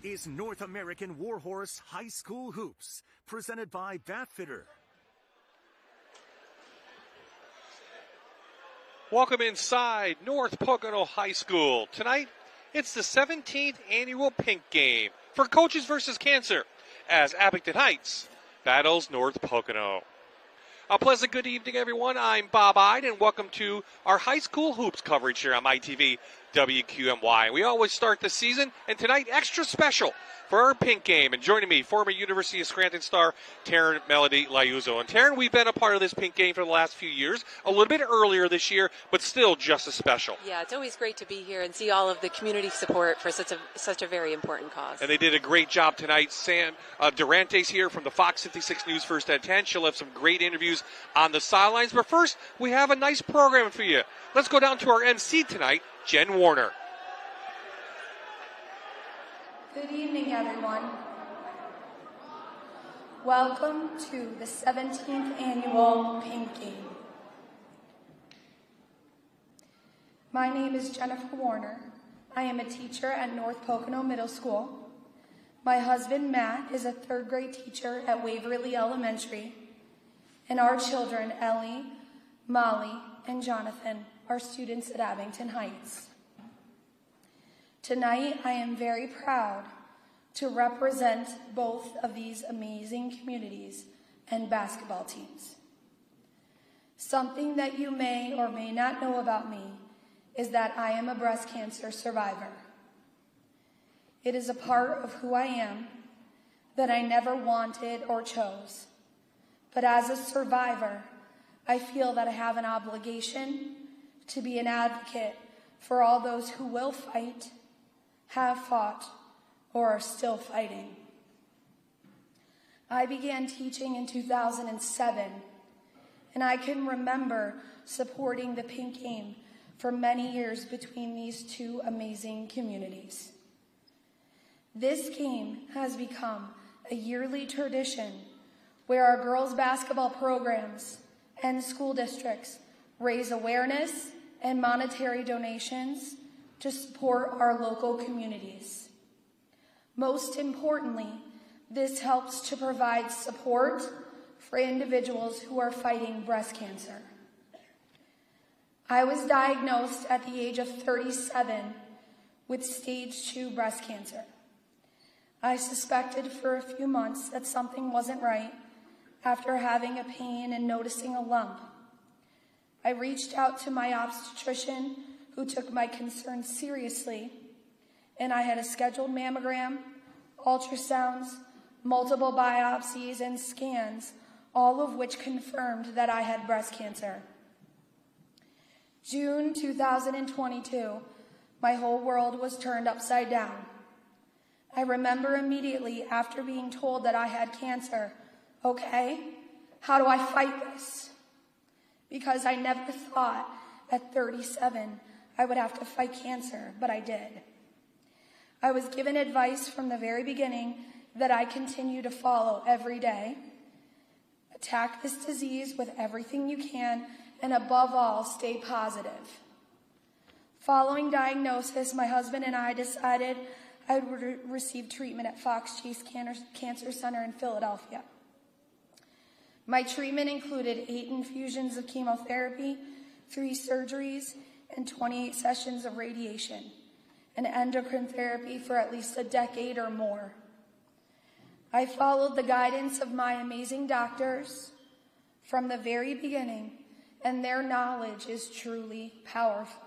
is North American Warhorse High School Hoops, presented by Batfitter. Welcome inside North Pocono High School. Tonight, it's the 17th annual Pink Game for Coaches versus Cancer as Abington Heights battles North Pocono. A pleasant good evening, everyone. I'm Bob Ide, and welcome to our high school hoops coverage here on MyTV WQMY. We always start the season, and tonight extra special for our Pink Game. And joining me, former University of Scranton star Taryn Melody Liuzzo. And Taryn, we've been a part of this Pink Game for the last few years, a little bit earlier this year, but still just as special. Yeah, it's always great to be here and see all of the community support for such a very important cause. And they did a great job tonight. Sam Durante's here from the Fox 56 News First at 10. She'll have some great interviews on the sidelines. But first, we have a nice program for you. Let's go down to our MC tonight, Jen Warner. Good evening, everyone. Welcome to the 17th annual Pink Game. My name is Jennifer Warner. I am a teacher at North Pocono Middle School. My husband, Matt, is a third grade teacher at Waverly Elementary. And our children, Ellie, Molly, and Jonathan, are students at Abington Heights. Tonight, I am very proud to represent both of these amazing communities and basketball teams. Something that you may or may not know about me is that I am a breast cancer survivor. It is a part of who I am that I never wanted or chose. But as a survivor, I feel that I have an obligation to be an advocate for all those who will fight, have fought, or are still fighting. I began teaching in 2007, and I can remember supporting the Pink Game for many years between these two amazing communities. This game has become a yearly tradition where our girls' basketball programs and school districts raise awareness and monetary donations to support our local communities. Most importantly, this helps to provide support for individuals who are fighting breast cancer. I was diagnosed at the age of 37 with stage 2 breast cancer. I suspected for a few months that something wasn't right after having a pain and noticing a lump. I reached out to my obstetrician, who took my concerns seriously, and I had a scheduled mammogram, ultrasounds, multiple biopsies, and scans, all of which confirmed that I had breast cancer. June 2022, my whole world was turned upside down. I remember immediately after being told that I had cancer, okay, how do I fight this? Because I never thought at 37 I would have to fight cancer, but I did. I was given advice from the very beginning that I continue to follow every day. Attack this disease with everything you can, and above all, stay positive. Following diagnosis, my husband and I decided I would receive treatment at Fox Chase Cancer Center in Philadelphia. My treatment included 8 infusions of chemotherapy, 3 surgeries, and 28 sessions of radiation, and endocrine therapy for at least a decade or more. I followed the guidance of my amazing doctors from the very beginning, and their knowledge is truly powerful.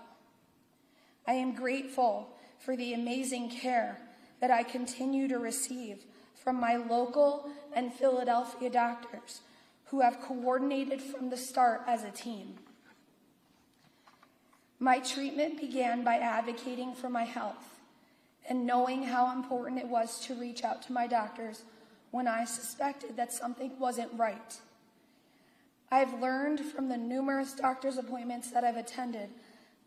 I am grateful for the amazing care that I continue to receive from my local and Philadelphia doctors who have coordinated from the start as a team. My treatment began by advocating for my health and knowing how important it was to reach out to my doctors when I suspected that something wasn't right. I've learned from the numerous doctor's appointments that I've attended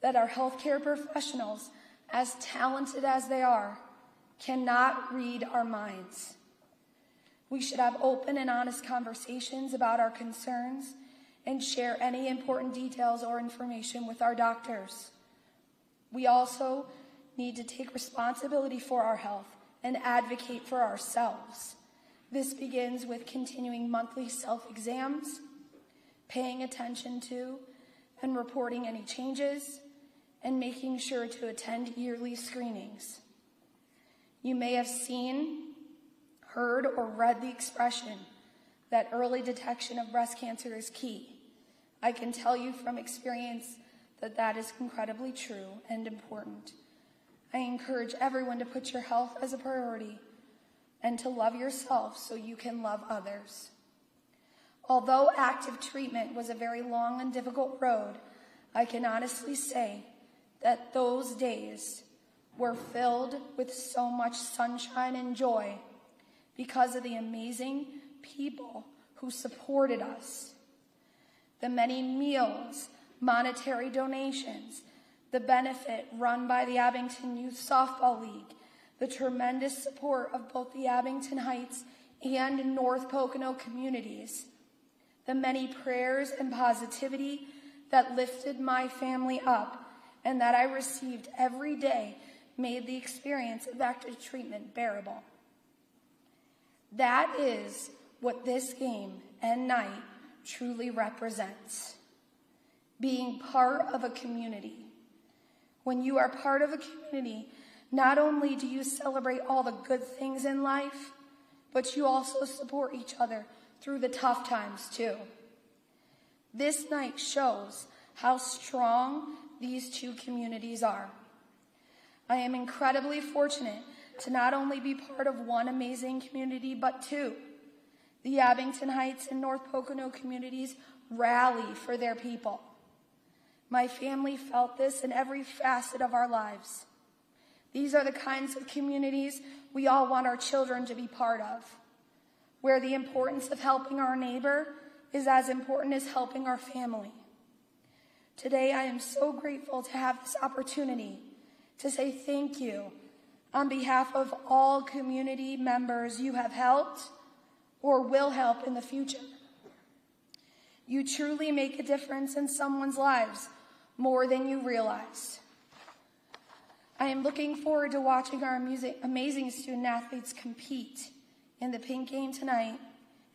that our healthcare professionals, as talented as they are, cannot read our minds. We should have open and honest conversations about our concerns and share any important details or information with our doctors. We also need to take responsibility for our health and advocate for ourselves. This begins with continuing monthly self-exams, paying attention to and reporting any changes, and making sure to attend yearly screenings. You may have seen, heard, or read the expression that early detection of breast cancer is key. I can tell you from experience that that is incredibly true and important. I encourage everyone to put your health as a priority and to love yourself so you can love others. Although active treatment was a very long and difficult road, I can honestly say that those days were filled with so much sunshine and joy because of the amazing people who supported us. The many meals, monetary donations, the benefit run by the Abington Youth Softball League, the tremendous support of both the Abington Heights and North Pocono communities, the many prayers and positivity that lifted my family up and that I received every day made the experience of active treatment bearable. That is what this game and night truly represents. Being part of a community. When you are part of a community, not only do you celebrate all the good things in life, but you also support each other through the tough times too. This night shows how strong these two communities are. I am incredibly fortunate to not only be part of one amazing community, but two. The Abington Heights and North Pocono communities rally for their people. My family felt this in every facet of our lives. These are the kinds of communities we all want our children to be part of, where the importance of helping our neighbor is as important as helping our family. Today, I am so grateful to have this opportunity to say thank you on behalf of all community members you have helped or will help in the future. You truly make a difference in someone's lives more than you realize. I am looking forward to watching our amazing student athletes compete in the pink game tonight,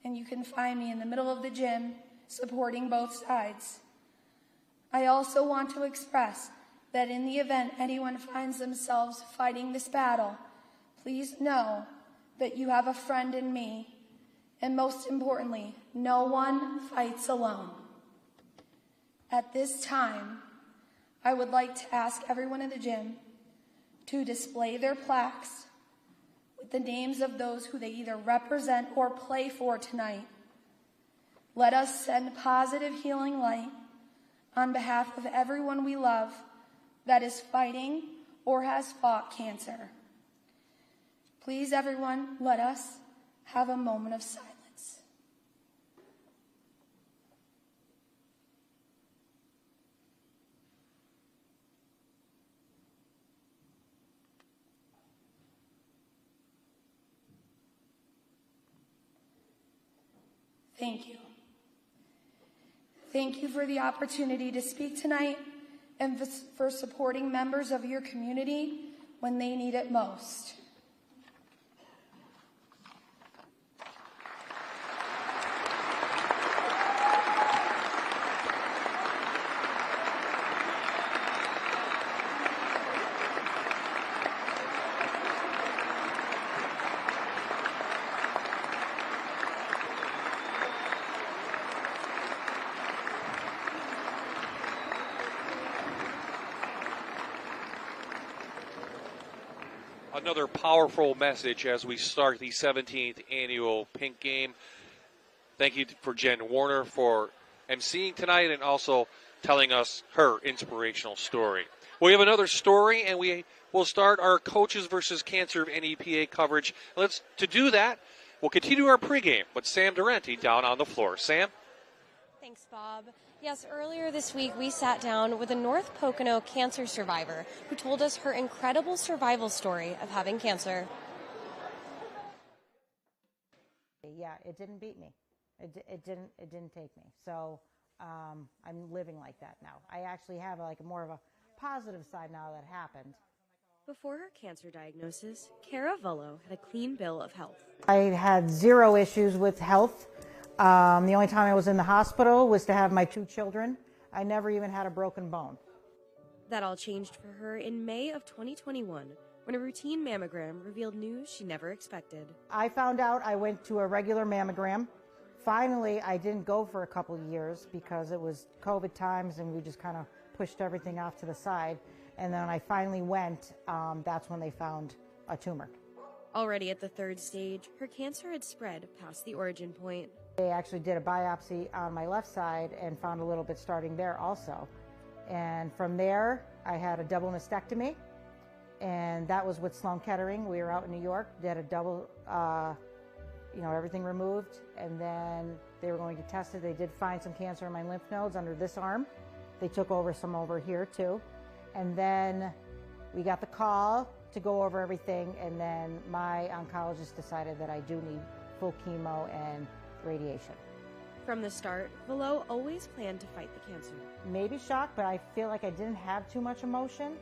and you can find me in the middle of the gym supporting both sides. I also want to express that in the event anyone finds themselves fighting this battle, please know that you have a friend in me, and most importantly, no one fights alone. At this time, I would like to ask everyone in the gym to display their plaques with the names of those who they either represent or play for tonight. Let us send positive healing light on behalf of everyone we love that is fighting or has fought cancer. Please, everyone, let us have a moment of silence. Thank you. Thank you for the opportunity to speak tonight and for supporting members of your community when they need it most. Another powerful message as we start the 17th annual Pink Game. Thank you for Jen Warner for emceeing tonight and also telling us her inspirational story. We have another story, and we will start our Coaches versus Cancer NEPA coverage. To do that, we'll continue our pregame with Sam Durante down on the floor. Sam? Thanks, Bob. Yes, earlier this week we sat down with a North Pocono cancer survivor who told us her incredible survival story of having cancer. Yeah, it didn't beat me. It didn't take me. So I'm living like that now. I actually have more of a positive side now that happened. Before her cancer diagnosis, Cara Vullo had a clean bill of health. I had zero issues with health. The only time I was in the hospital was to have my 2 children. I never even had a broken bone. That all changed for her in May of 2021, when a routine mammogram revealed news she never expected. I found out I went to a regular mammogram. Finally, I didn't go for a couple of years because it was COVID times and we just kind of pushed everything off to the side. And then when I finally went, that's when they found a tumor. Already at the 3rd stage, her cancer had spread past the origin point. They actually did a biopsy on my left side and found a little bit starting there also. And from there, I had a double mastectomy, and that was with Sloan Kettering. We were out in New York, did a double, everything removed, and then they were going to test it. They did find some cancer in my lymph nodes under this arm. They took over some over here too. And then we got the call to go over everything, and then my oncologist decided that I do need full chemo and radiation. From the start, Vullo always planned to fight the cancer. Maybe shocked, but I feel like I didn't have too much emotion.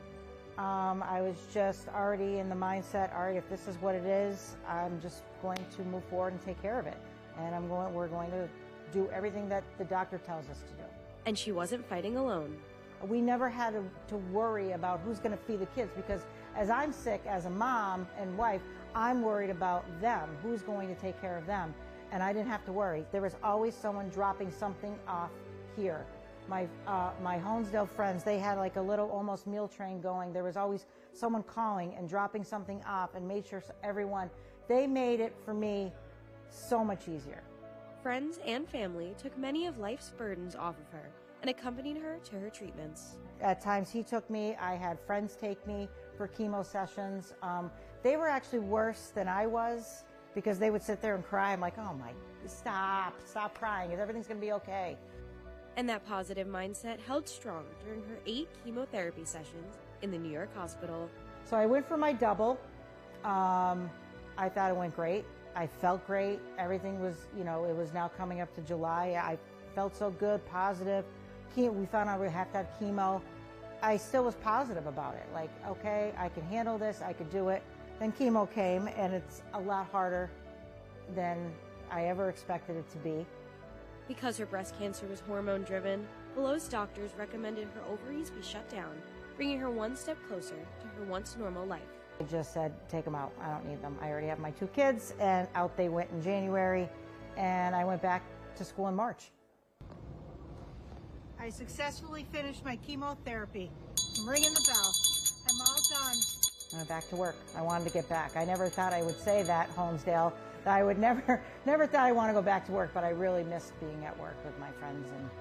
I was just already in the mindset, all right, if this is what it is, I'm just going to move forward and take care of it. And we're going to do everything that the doctor tells us to do. And she wasn't fighting alone. We never had to worry about who's going to feed the kids, because as I'm sick as a mom and wife, I'm worried about them, who's going to take care of them. And I didn't have to worry. There was always someone dropping something off here. My Honesdale friends, they had like a little almost meal train going. There was always someone calling and dropping something off and made sure everyone, they made it for me so much easier. Friends and family took many of life's burdens off of her and accompanied her to her treatments. At times he took me, I had friends take me for chemo sessions. They were actually worse than I was, because they would sit there and cry. I'm like, oh my, stop crying. Everything's gonna be okay. And that positive mindset held strong during her 8 chemotherapy sessions in the New York hospital. So I went for my double. I thought it went great. I felt great. Everything was, it was now coming up to July. I felt so good, positive. We found out we have to have chemo. I still was positive about it. Like, okay, I can handle this, I could do it. Then chemo came, and it's a lot harder than I ever expected it to be. Because her breast cancer was hormone-driven, Vullo's doctors recommended her ovaries be shut down, bringing her one step closer to her once normal life. I just said, take them out. I don't need them. I already have my 2 kids, and out they went in January, and I went back to school in March. I successfully finished my chemotherapy. I'm ringing the bell. I'm all done. I went back to work. I wanted to get back. I never thought I would say that, Honesdale, that I would never thought I want to go back to work, but I really missed being at work with my friends. And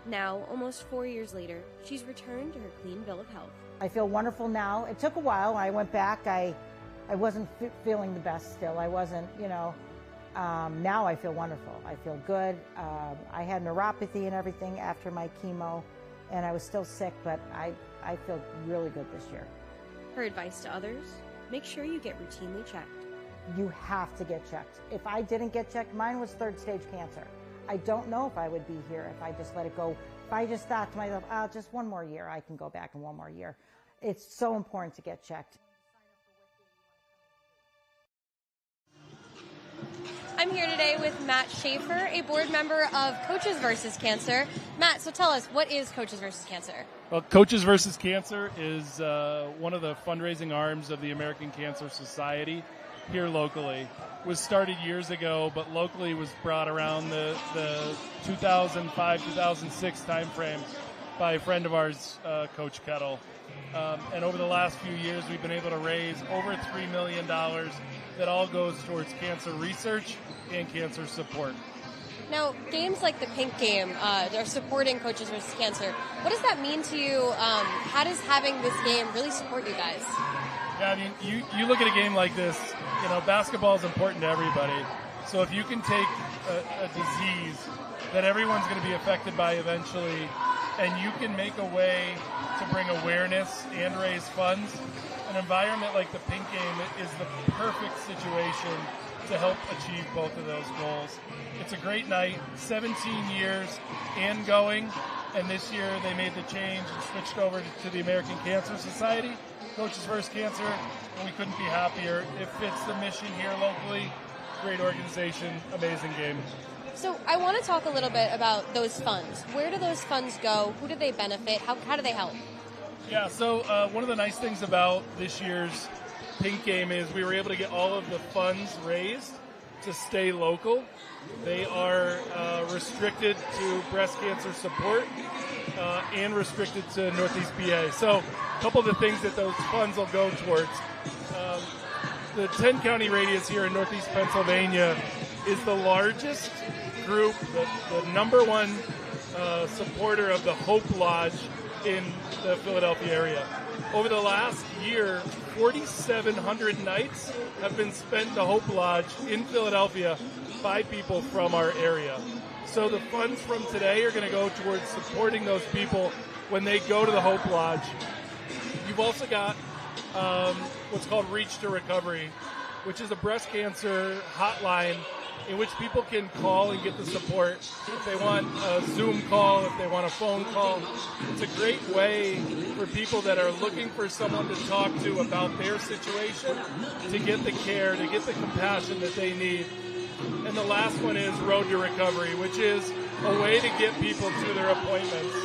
now, almost 4 years later, she's returned to her clean bill of health. I feel wonderful now. It took a while. When I went back, I wasn't feeling the best still. I wasn't, now I feel wonderful. I feel good. I had neuropathy and everything after my chemo, and I was still sick, but I feel really good this year. Her advice to others, make sure you get routinely checked. You have to get checked. If I didn't get checked, mine was 3rd stage cancer. I don't know if I would be here if I just let it go. If I just thought to myself, just one more year, I can go back in one more year. It's so important to get checked. I'm here today with Matt Schaefer, a board member of Coaches vs. Cancer. Matt, so tell us, what is Coaches vs. Cancer? Well, Coaches vs. Cancer is one of the fundraising arms of the American Cancer Society here locally. It was started years ago, but locally was brought around the 2005-2006 timeframe by a friend of ours, Coach Kettle. And over the last few years, we've been able to raise over $3 million that all goes towards cancer research and cancer support. Now, games like the Pink Game are supporting Coaches vs. Cancer. What does that mean to you? How does having this game really support you guys? Yeah, I mean, you look at a game like this, basketball is important to everybody. So if you can take a disease that everyone's going to be affected by eventually, and you can make a way to bring awareness and raise funds, an environment like the Pink Game is the perfect situation to help achieve both of those goals. It's a great night, 17 years and going. And this year they made the change and switched over to the American Cancer Society, Coaches vs. Cancer, and we couldn't be happier. It fits the mission here locally. Great organization, amazing game. So I want to talk a little bit about those funds. Where do those funds go? Who do they benefit? How do they help? Yeah, so one of the nice things about this year's Pink Game is we were able to get all of the funds raised to stay local. They are restricted to breast cancer support and restricted to Northeast PA. So a couple of the things that those funds will go towards. The 10-county radius here in Northeast Pennsylvania is the largest group, the number one supporter of the Hope Lodge in the Philadelphia area. Over the last year, 4,700 nights have been spent in the Hope Lodge in Philadelphia by people from our area. So the funds from today are going to go towards supporting those people when they go to the Hope Lodge. You've also got what's called Reach to Recovery, which is a breast cancer hotline in which people can call and get the support. If they want a Zoom call, if they want a phone call, it's a great way for people that are looking for someone to talk to about their situation to get the care, to get the compassion that they need. And the last one is Road to Recovery, which is a way to get people to their appointments.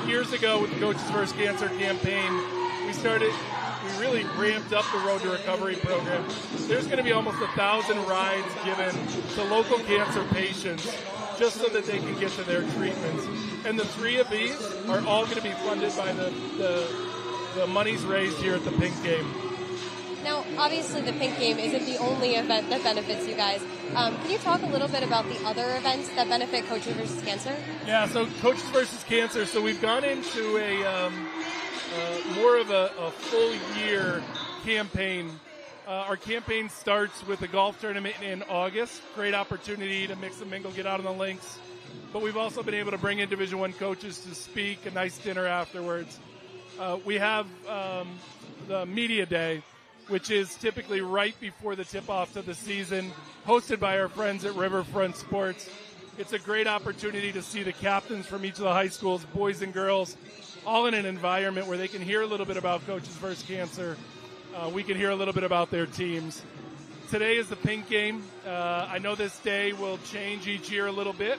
Years ago with the Coaches vs. Cancer campaign, we really ramped up the Road to Recovery program. There's going to be almost 1,000 rides given to local cancer patients just so that they can get to their treatments. And the 3 of these are all going to be funded by the monies raised here at the Pink Game. Now, obviously the Pink Game isn't the only event that benefits you guys. Can you talk a little bit about the other events that benefit Coaches vs. Cancer? Yeah, so Coaches vs. Cancer, so we've gone into more of a full year campaign. Our campaign starts with a golf tournament in August. Great opportunity to mix and mingle, get out on the links. But we've also been able to bring in Division I coaches to speak, a nice dinner afterwards. We have the Media Day, which is typically right before the tip-off to the season, hosted by our friends at Riverfront Sports. It's a great opportunity to see the captains from each of the high schools, boys and girls, all in an environment where they can hear a little bit about Coaches vs. Cancer. We can hear a little bit about their teams. Today is the Pink Game. I know this day will change each year a little bit,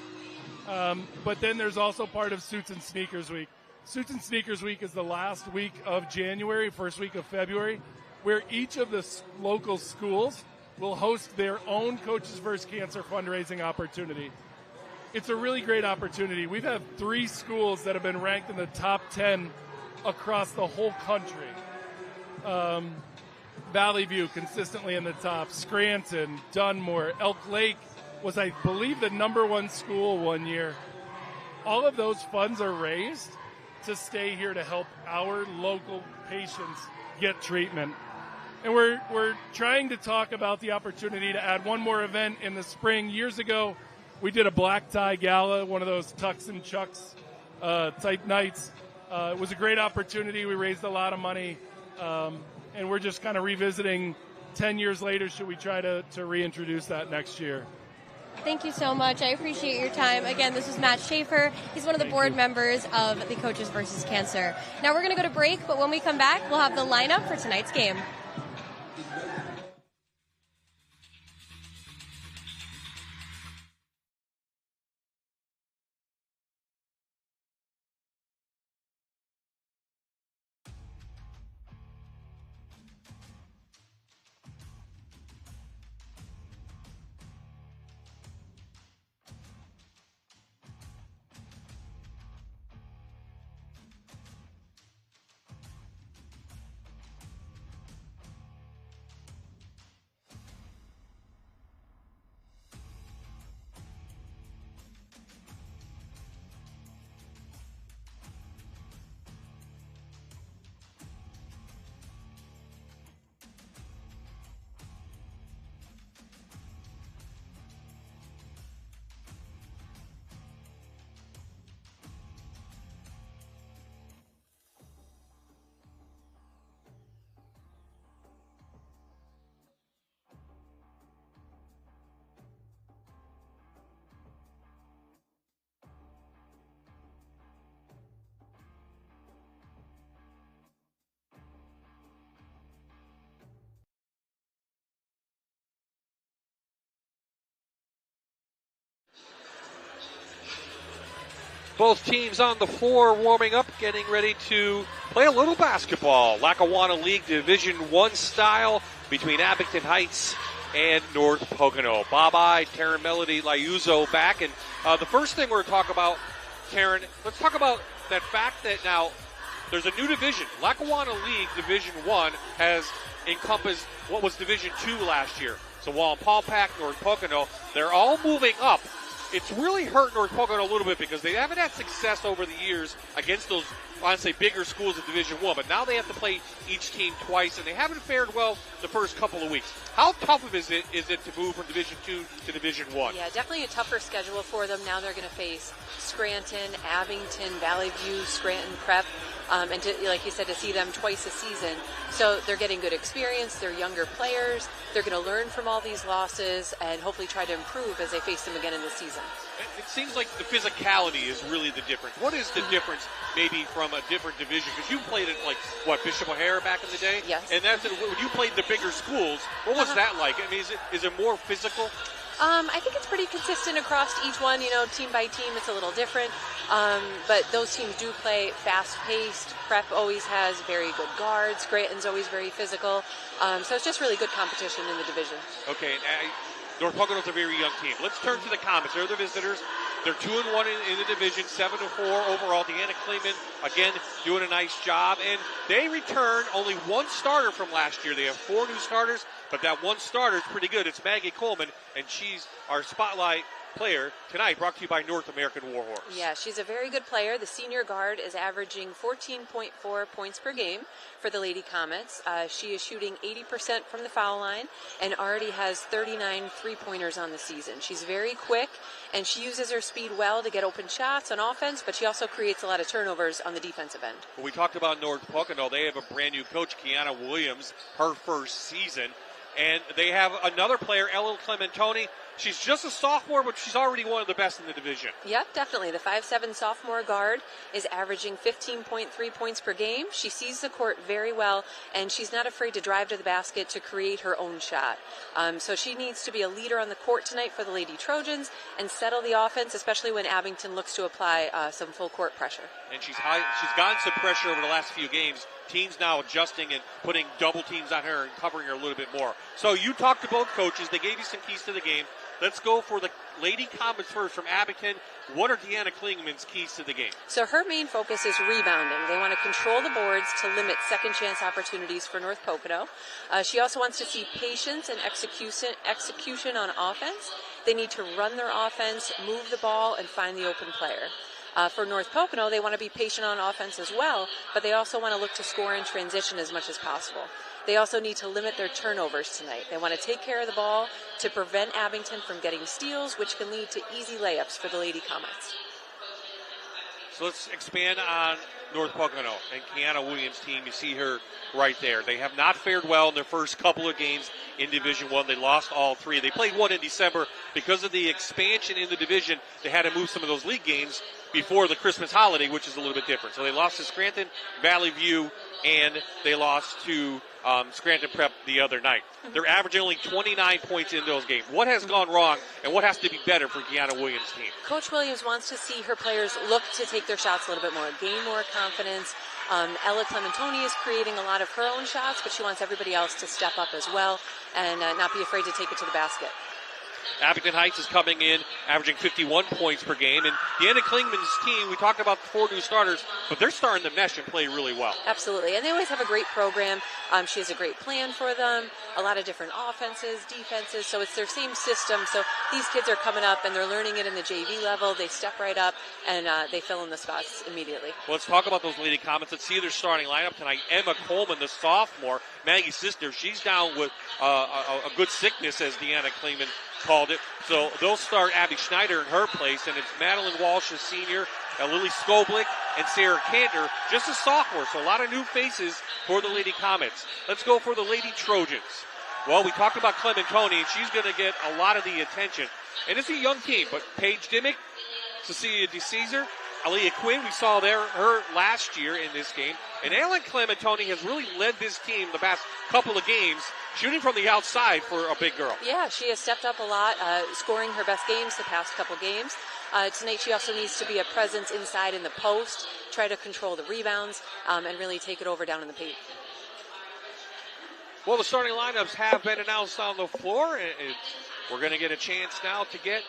but then there's also part of Suits and Sneakers Week. Suits and Sneakers Week is the last week of January, first week of February, where each of the local schools will host their own Coaches vs. Cancer fundraising opportunity. It's a really great opportunity. We've had 3 schools that have been ranked in the top 10 across the whole country. Valley View consistently in the top, Scranton, Dunmore, Elk Lake was, I believe, the number 1 school one year. All of those funds are raised to stay here to help our local patients get treatment. And we're trying to talk about the opportunity to add one more event in the spring. Years ago, we did a black tie gala, one of those tucks and chucks type nights. It was a great opportunity. We raised a lot of money. And we're just kind of revisiting 10 years later, should we try to reintroduce that next year. Thank you so much. I appreciate your time. Again, this is Matt Schaefer. He's one of the board members of the Coaches vs. Cancer. Now we're going to go to break, but when we come back, we'll have the lineup for tonight's game. Both teams on the floor warming up, getting ready to play a little basketball. Lackawanna League Division I style between Abington Heights and North Pocono. Bye-bye, Taryn Melody Liuzzo back. And the first thing we're going to talk about, Taryn, let's talk about that fact that now there's a new division. Lackawanna League Division I has encompassed what was Division II last year. So Wallenpaupack, North Pocono, they're all moving up. It's really hurt North Pocono a little bit because they haven't had success over the years against those, I want to say, bigger schools of Division I. But now they have to play each team twice, and they haven't fared well the first couple of weeks. How tough is it to move from Division II to Division I? Yeah, definitely a tougher schedule for them. Now they're going to face Scranton, Abington, Valley View, Scranton Prep, and to, like you said, to see them twice a season. So they're getting good experience. They're younger players. They're going to learn from all these losses and hopefully try to improve as they face them again in the season. It seems like the physicality is really the difference. What is the difference maybe from a different division? Because you played at, Bishop O'Hare back in the day? Yes. And that's when you played the bigger schools, what was that like? I mean, is it more physical? I think it's pretty consistent across each one. Team by team, it's a little different. But those teams do play fast-paced. Prep always has very good guards. Scranton's always very physical. So it's just really good competition in the division. Okay. North Pocono's a very young team. Let's turn to the Comets. They're the visitors. They're 2-1 in the division, 7-4 overall. Deanna Klingman, again, doing a nice job. And they return only one starter from last year. They have 4 new starters, but that one starter is pretty good. It's Maggie Coleman, and she's our spotlight player tonight, brought to you by North American Warhorse. Yeah, she's a very good player. The senior guard is averaging 14.4 points per game for the Lady Comets. She is shooting 80% from the foul line and already has 39 three-pointers on the season. She's very quick, and she uses her speed well to get open shots on offense, but she also creates a lot of turnovers on the defensive end. Well, we talked about North Pocono. They have a brand new coach, Kiana Williams, her first season. And they have another player, Ellen Clementoni. She's just a sophomore, but she's already one of the best in the division. Yep, definitely. The 5'7" sophomore guard is averaging 15.3 points per game. She sees the court very well, and she's not afraid to drive to the basket to create her own shot. So she needs to be a leader on the court tonight for the Lady Trojans and settle the offense, especially when Abington looks to apply some full court pressure. And she's gotten some pressure over the last few games. Teams now adjusting and putting double teams on her and covering her a little bit more. So you talked to both coaches. They gave you some keys to the game. Let's go for the Lady Comets first from Abington. What are Deanna Klingman's keys to the game? So her main focus is rebounding. They want to control the boards to limit second chance opportunities for North Pocono. She also wants to see patience and execution on offense. They need to run their offense, move the ball, and find the open player. For North Pocono, they want to be patient on offense as well, but they also want to look to score in transition as much as possible. They also need to limit their turnovers tonight. They want to take care of the ball to prevent Abington from getting steals, which can lead to easy layups for the Lady Comets. So let's expand on North Pocono and Kiana Williams' team. You see her right there. They have not fared well in their first couple of games in Division I. They lost all 3. They played one in December. Because of the expansion in the division, they had to move some of those league games before the Christmas holiday, which is a little bit different. So they lost to Scranton, Valley View, and they lost to Scranton Prep the other night. They're averaging only 29 points in those games. What has gone wrong, and what has to be better for Kiana Williams' team? Coach Williams wants to see her players look to take their shots a little bit more, gain more confidence. Ella Clementoni is creating a lot of her own shots, but she wants everybody else to step up as well and not be afraid to take it to the basket. Abington Heights is coming in, averaging 51 points per game. And Deanna Klingman's team, we talked about the 4 new starters, but they're starting to mesh and play really well. Absolutely, and they always have a great program. She has a great plan for them, a lot of different offenses, defenses, so it's their same system. So these kids are coming up, and they're learning it in the JV level. They step right up, and they fill in the spots immediately. Well, let's talk about those Lady Comets. Let's see their starting lineup tonight. Emma Coleman, the sophomore, Maggie's sister, she's down with a good sickness, as Deanna Klingman called it. So they'll start Abby Schneider in her place, and it's Madeline Walsh, a senior, Lily Skoblik, and Sarah Cantor, just a sophomore. So a lot of new faces for the Lady Comets. Let's go for the Lady Trojans. Well, we talked about Clementoni, and she's going to get a lot of the attention. And it's a young team, but Paige Dimmick, Cecilia DeCesar, Aaliyah Quinn, we saw her last year in this game. And Ellen Clementoni has really led this team the past couple of games, shooting from the outside for a big girl. Yeah, she has stepped up a lot, scoring her best games the past couple games. Tonight she also needs to be a presence inside in the post, try to control the rebounds, and really take it over down in the paint. Well, the starting lineups have been announced on the floor. We're going to get a chance now to get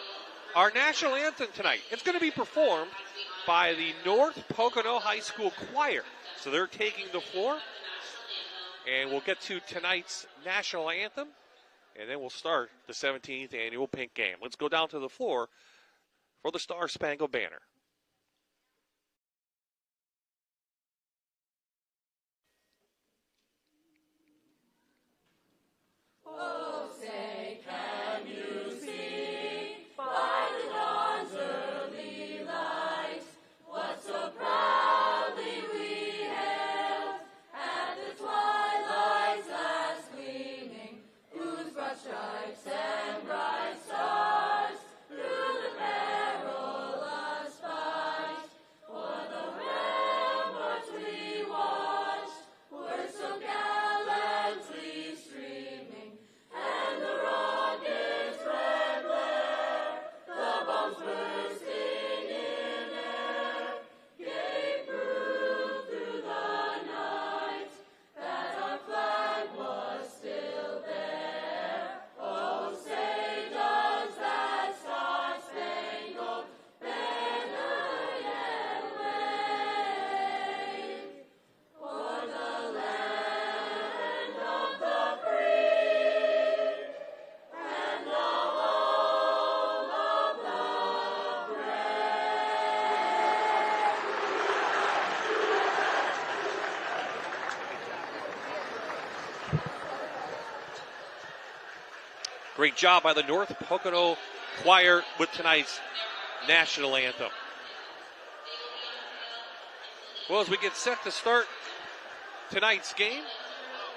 our national anthem tonight. It's going to be performed by the North Pocono High School Choir. So they're taking the floor. And we'll get to tonight's national anthem. And then we'll start the 17th annual Pink Game. Let's go down to the floor for the Star Spangled Banner. Oh, say, can you see by the dawn's early light what so proudly we hailed at the twilight's last gleaming, whose broad stripes and bright stars through the perilous fight for the ramparts we watched were so gallantly streaming. And the rocket's red glare, the bombs bursting in air, gave proof through the night that our flag was still there. Oh, say does that star-spangled banner yet wave for the land of the free and the home of the brave. Great job by the North Pocono Choir with tonight's national anthem. Well, as we get set to start tonight's game,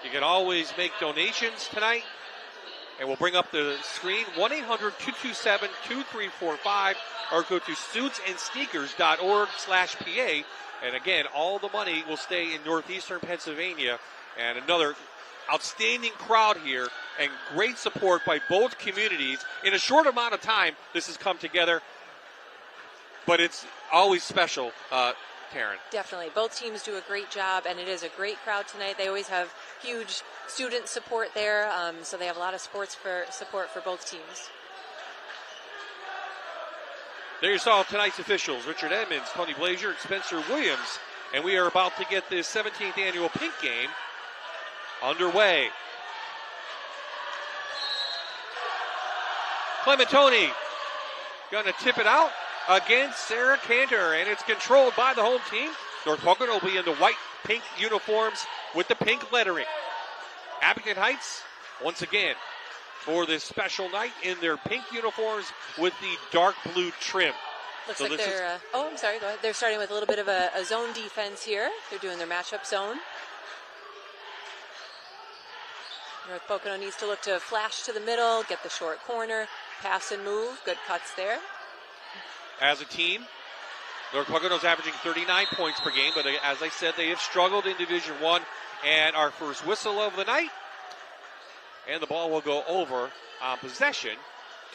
you can always make donations tonight. And we'll bring up the screen, 1-800-227-2345, or go to suitsandsneakers.org/PA. And again, all the money will stay in northeastern Pennsylvania. And another outstanding crowd here and great support by both communities. In a short amount of time, this has come together. But it's always special, Taryn. Definitely. Both teams do a great job, and it is a great crowd tonight. They always have huge student support there, so they have a lot of support for both teams. There you saw tonight's officials, Richard Edmonds, Tony Blazier, and Spencer Williams. And we are about to get this 17th annual Pink Game underway. Clementoni going to tip it out against Sarah Cantor, and it's controlled by the home team. North Pocono will be in the white-pink uniforms with the pink lettering. Abington Heights, once again, for this special night in their pink uniforms with the dark blue trim. Looks like they're, I'm sorry, go ahead. They're starting with a little bit of a zone defense here. They're doing their matchup zone. North Pocono needs to look to flash to the middle, get the short corner, pass and move. Good cuts there. As a team, North Pocono is averaging 39 points per game, but as I said, they have struggled in Division I. And our first whistle of the night, and the ball will go over on possession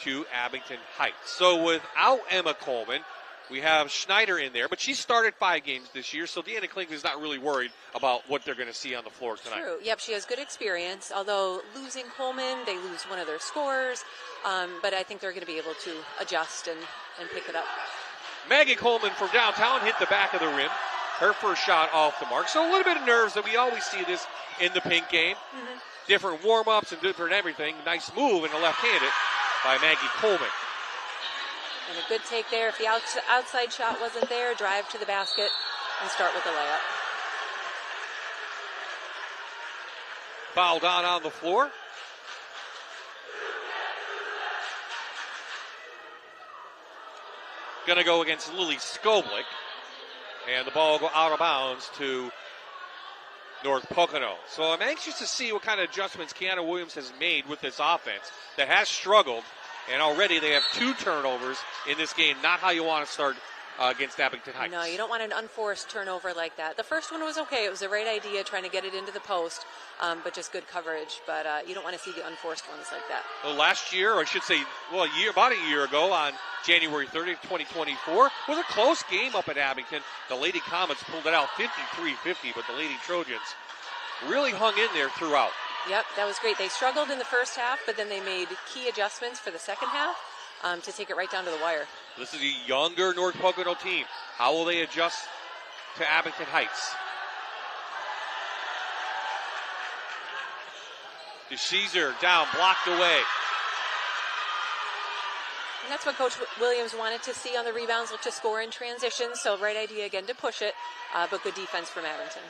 to Abington Heights. So without Emma Coleman, we have Schneider in there, but she started 5 games this year, so Deanna Klink is not really worried about what they're going to see on the floor tonight. True. Yep, she has good experience, although losing Coleman, they lose one of their scorers, but I think they're going to be able to adjust and pick it up. Maggie Coleman from downtown hit the back of the rim. Her first shot off the mark. So a little bit of nerves that we always see this in the pink game. Mm-hmm. Different warm-ups and different everything. Nice move in the left-handed by Maggie Coleman. And a good take there. If the outside shot wasn't there, drive to the basket and start with a layup. Fouled on the floor. Going to go against Lily Skoblik. And the ball will go out of bounds to North Pocono. So I'm anxious to see what kind of adjustments Kiana Williams has made with this offense that has struggled. And already they have 2 turnovers in this game. Not how you want to start against Abington Heights. No, you don't want an unforced turnover like that. The first one was okay. It was the right idea, trying to get it into the post, but just good coverage. But you don't want to see the unforced ones like that. Well, last year, or I should say, about a year ago on January 30th, 2024, was a close game up at Abington. The Lady Comets pulled it out 53-50, but the Lady Trojans really hung in there throughout. Yep, that was great. They struggled in the first half, but then they made key adjustments for the second half to take it right down to the wire. This is a younger North Pocono team. How will they adjust to Abington Heights? DeCesar down, blocked away. And that's what Coach Williams wanted to see on the rebounds, look to score in transition. So right idea again to push it, but good defense from Abington.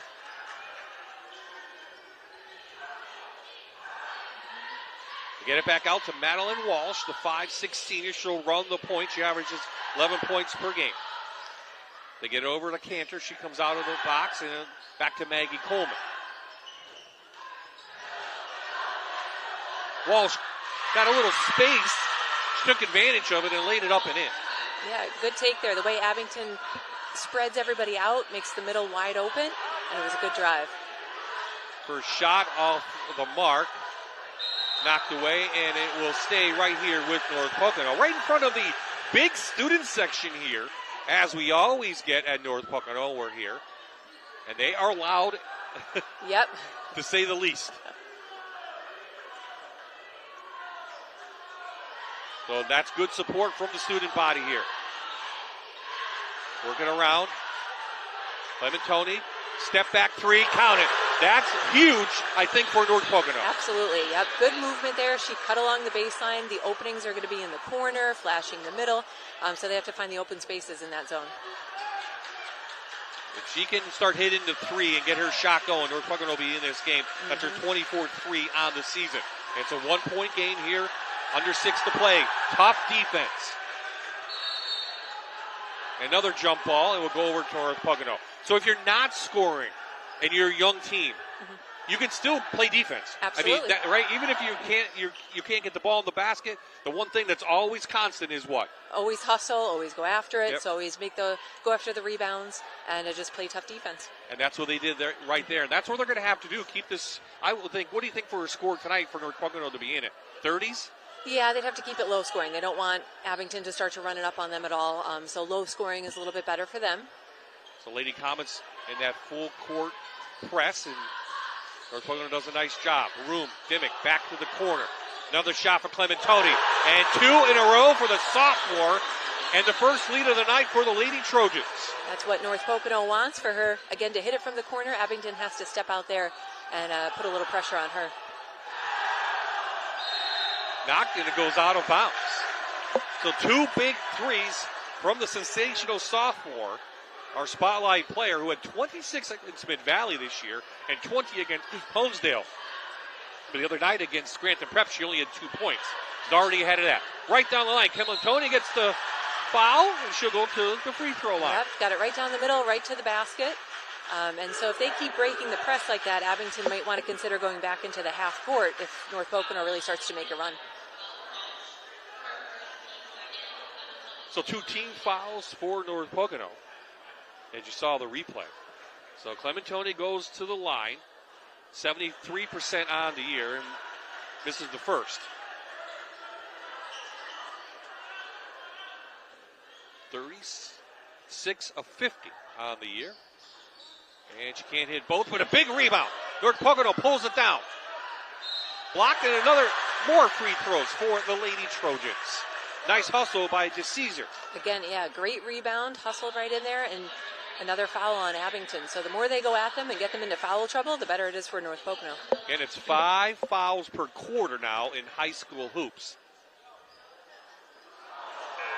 Get it back out to Madeline Walsh, the 5'6" senior. She'll run the point. She averages 11 points per game. They get it over to Cantor. She comes out of the box and back to Maggie Coleman. Walsh got a little space. She took advantage of it and laid it up and in. Yeah, good take there. The way Abington spreads everybody out, makes the middle wide open, and it was a good drive. First shot off the mark. Knocked away, and it will stay right here with North Pocono. Right in front of the big student section here, as we always get at North Pocono. We're here. And they are loud, yep, to say the least. So that's good support from the student body here. Working around. Clementoni, step back three, count it. That's huge, I think, for North Pocono. Absolutely, yep. Good movement there. She cut along the baseline. The openings are going to be in the corner, flashing the middle. So they have to find the open spaces in that zone. If she can start hitting the three and get her shot going, North Pocono will be in this game. That's her 24th three on the season. It's a 1-point game here, under 6 to play. Tough defense. Another jump ball, and we'll go over to North Pocono. So if you're not scoring, and you're a young team, you can still play defense. Absolutely. I mean, right? Even if you can't get the ball in the basket, the one thing that's always constant is what? Always hustle, always go after it. Yep. So always go after the rebounds and just play tough defense. And that's what they did there, right there. And that's what they're going to have to do. Keep this. I will think. What do you think for a score tonight for North Pocono to be in it? 30s? Yeah, they'd have to keep it low scoring. They don't want Abington to start to run it up on them at all. So low scoring is a little bit better for them. So Lady Comets in that full court press, and North Pocono does a nice job. Room, Dimmick back to the corner. Another shot for Clementoni. And 2 in a row for the sophomore. And the first lead of the night for the Lady Trojans. That's what North Pocono wants, for her, again, to hit it from the corner. Abington has to step out there and put a little pressure on her. Knocked, and it goes out of bounds. So 2 big threes from the sensational sophomore. Our spotlight player, who had 26 against Mid-Valley this year and 20 against Honesdale. But the other night against Scranton Prep, she only had 2 points. She's already ahead of that. Right down the line, Clementoni gets the foul, and she'll go to the free throw line. Yep, got it right down the middle, right to the basket. And so if they keep breaking the press like that, Abington might want to consider going back into the half court if North Pocono really starts to make a run. So 2 team fouls for North Pocono, as you saw the replay. So Clementoni goes to the line, 73% on the year, and this is the first. 36 of 50 on the year. And she can't hit both, but a big rebound. North Pocono pulls it down. Blocked, and more free throws for the Lady Trojans. Nice hustle by DeCesar. Again, yeah, great rebound, hustled right in there, and another foul on Abington. So the more they go at them and get them into foul trouble, the better it is for North Pocono. And it's 5 fouls per quarter now in high school hoops.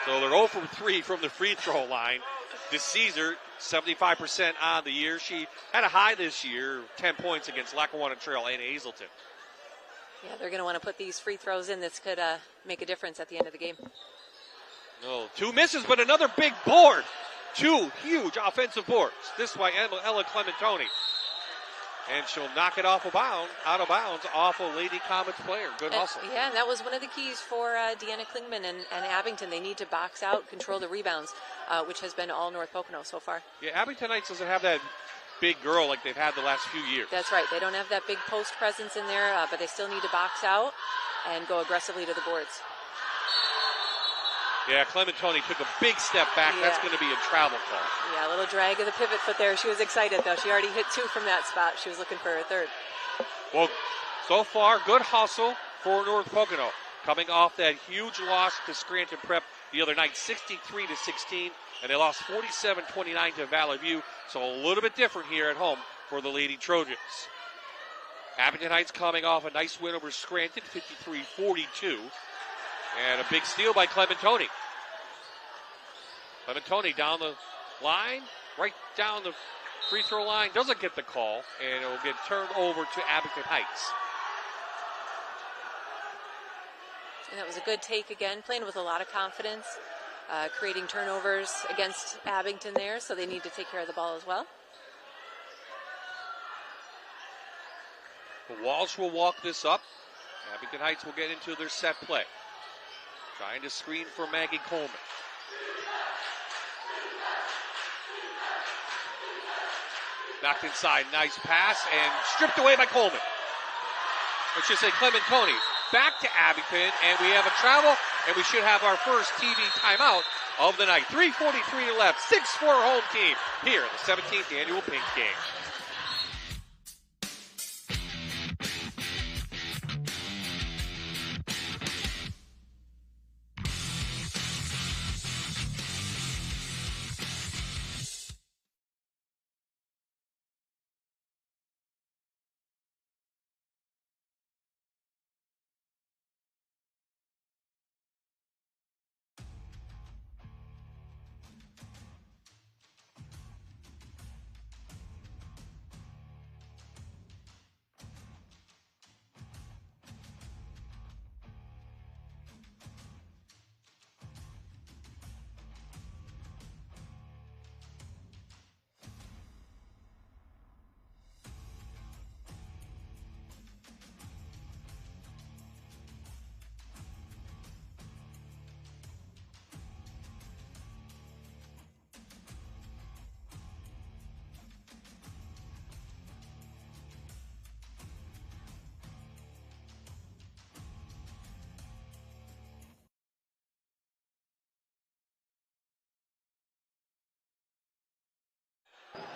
So they're 0 for 3 from the free throw line. DeCesar, 75% on the year. She had a high this year, 10 points against Lackawanna Trail and Hazleton. Yeah, they're going to want to put these free throws in. This could make a difference at the end of the game. No, 2 misses, but another big board. 2 huge offensive boards. This by Ella Clementoni. And she'll knock it out of bounds off a Lady Comets player. Good hustle. Yeah, and that was one of the keys for Deanna Klingman and Abington. They need to box out, control the rebounds, which has been all North Pocono so far. Yeah, Abington Heights doesn't have that big girl like they've had the last few years. That's right. They don't have that big post presence in there, but they still need to box out and go aggressively to the boards. Yeah, Clementoni took a big step back. Yeah. That's going to be a travel call. Yeah, a little drag of the pivot foot there. She was excited, though. She already hit 2 from that spot. She was looking for her third. Well, so far, good hustle for North Pocono. Coming off that huge loss to Scranton Prep the other night, 63-16, and they lost 47-29 to Valley View. So a little bit different here at home for the Lady Trojans. Abington Heights coming off a nice win over Scranton, 53-42. And a big steal by Clementoni. Clementoni down the line, right down the free throw line, doesn't get the call, and it will get turned over to Abington Heights. And that was a good take again, playing with a lot of confidence, creating turnovers against Abington there, so they need to take care of the ball as well. Walsh will walk this up. Abington Heights will get into their set play. Trying to screen for Maggie Coleman. Knocked inside, nice pass, and stripped away by Coleman. I should say Clementoni. Back to Abington, and we have a travel, and we should have our first TV timeout of the night. 3:43 left, 6-4 home team here at the 17th annual Pink Game.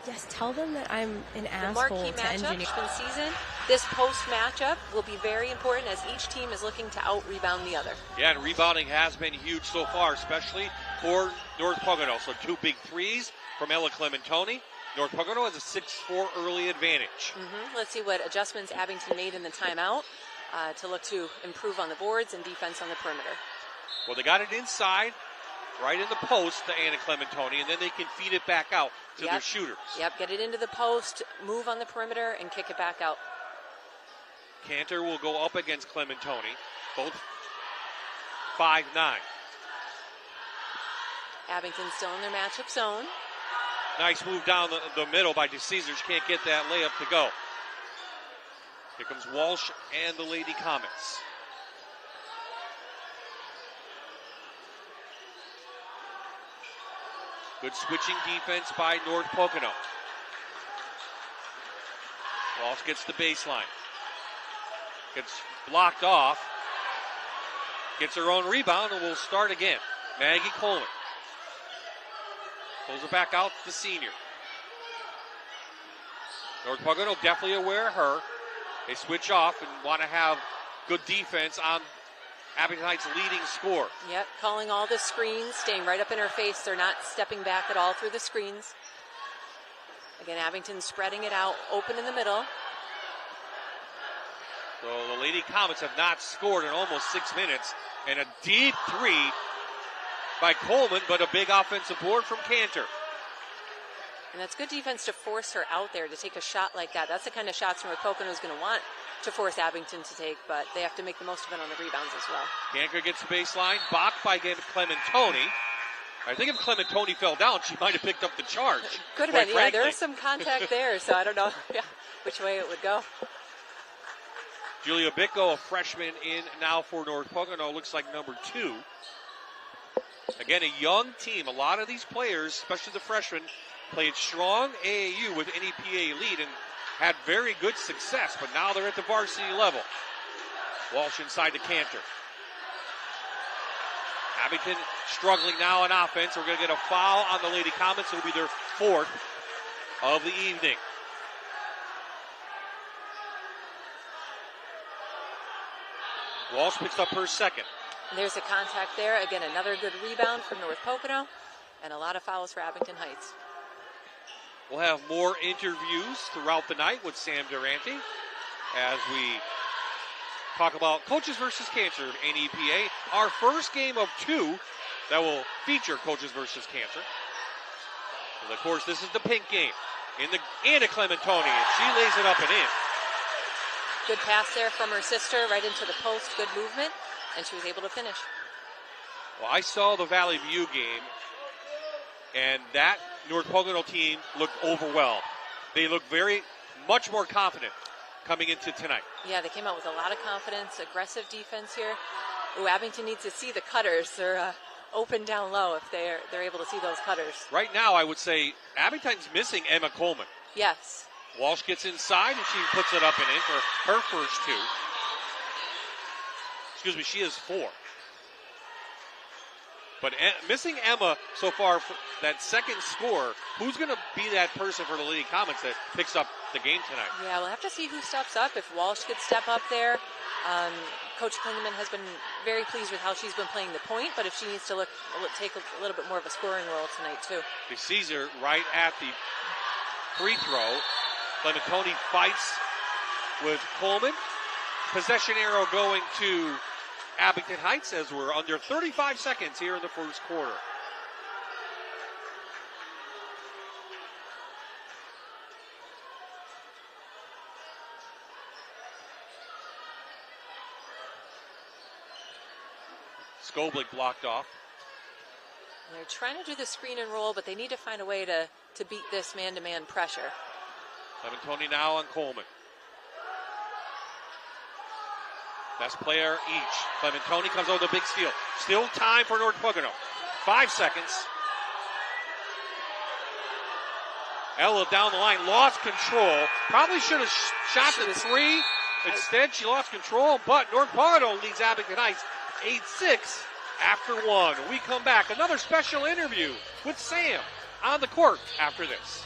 Yes, tell them that I'm an The asshole marquee to matchup engineer. for the season. This post matchup will be very important as each team is looking to out-rebound the other. Yeah, and rebounding has been huge so far, especially for North Pocono. So 2 big threes from Ella Clementoni. North Pocono has a 6-4 early advantage. Let's see what adjustments Abington made in the timeout to look to improve on the boards and defense on the perimeter. Well, they got it inside, right in the post to Anna Clementoni, and then they can feed it back out to their shooters. Yep, get it into the post, move on the perimeter, and kick it back out. Cantor will go up against Clementoni, both 5'9". Abington still in their matchup zone. Nice move down the middle by DeCesar. She can't get that layup to go. Here comes Walsh and the Lady Comets. Good switching defense by North Pocono. Walsh gets the baseline. Gets blocked off. Gets her own rebound and will start again. Maggie Coleman. Pulls it back out to the senior. North Pocono definitely aware of her. They switch off and want to have good defense on Abington Heights' leading scorer. Yep, calling all the screens, staying right up in her face. They're not stepping back at all through the screens. Again, Abington spreading it out, open in the middle. So the Lady Comets have not scored in almost 6 minutes. And a deep three by Coleman, but a big offensive board from Cantor. And that's good defense to force her out there to take a shot like that. That's the kind of shots North Pocono is going to want to force Abington to take, but they have to make the most of it on the rebounds as well. Cantor gets the baseline, blocked by Clementoni. I think if Clementoni fell down, she might have picked up the charge. Could have been, yeah. There was some contact there, so I don't know which way it would go. Julia Bicko, a freshman in now for North Pocono, looks like number 2. Again, a young team. A lot of these players, especially the freshmen, played strong AAU with NEPA lead and had very good success, but now they're at the varsity level. Walsh inside to Cantor. Abington struggling now on offense. We're going to get a foul on the Lady Comets. It'll be their 4th of the evening. Walsh picks up her 2nd. There's a contact there. Again, another good rebound from North Pocono, and a lot of fouls for Abington Heights. We'll have more interviews throughout the night with Sam Durante as we talk about Coaches versus Cancer, NEPA. Our first game of 2 that will feature Coaches versus Cancer. And of course, this is the pink game. Anna Clementoni, and she lays it up and in. Good pass there from her sister right into the post. Good movement, and she was able to finish. Well, I saw the Valley View game, and that North Pocono team looked overwhelmed. They looked much more confident coming into tonight. Yeah, they came out with a lot of confidence, aggressive defense here. Ooh, Abington needs to see the cutters. They're open down low if they're able to see those cutters. Right now, I would say Abington's missing Emma Coleman. Yes. Walsh gets inside, and she puts it up and in for her first 2. Excuse me, she has 4. But missing Emma so far for that second score, who's going to be that person for the Lady Comets that picks up the game tonight? Yeah, we'll have to see who steps up. If Walsh could step up there. Coach Klingeman has been very pleased with how she's been playing the point, but if she needs to take a little bit more of a scoring role tonight, too. He sees her right at the free throw. Clementoni fights with Coleman. Possession arrow going to Abington Heights as we're under 35 seconds here in the first quarter. Skoblik blocked off. They're trying to do the screen and roll, but they need to find a way to beat this man-to-man pressure. Clementoni now on Coleman. Best player each. Clementoni comes over the big steal. Still time for North Pocono. 5 seconds. Ella down the line, lost control. Probably should have shot the 3. Instead, she lost control, but North Pocono leads Abington Heights 8-6 after 1. We come back. Another special interview with Sam on the court after this.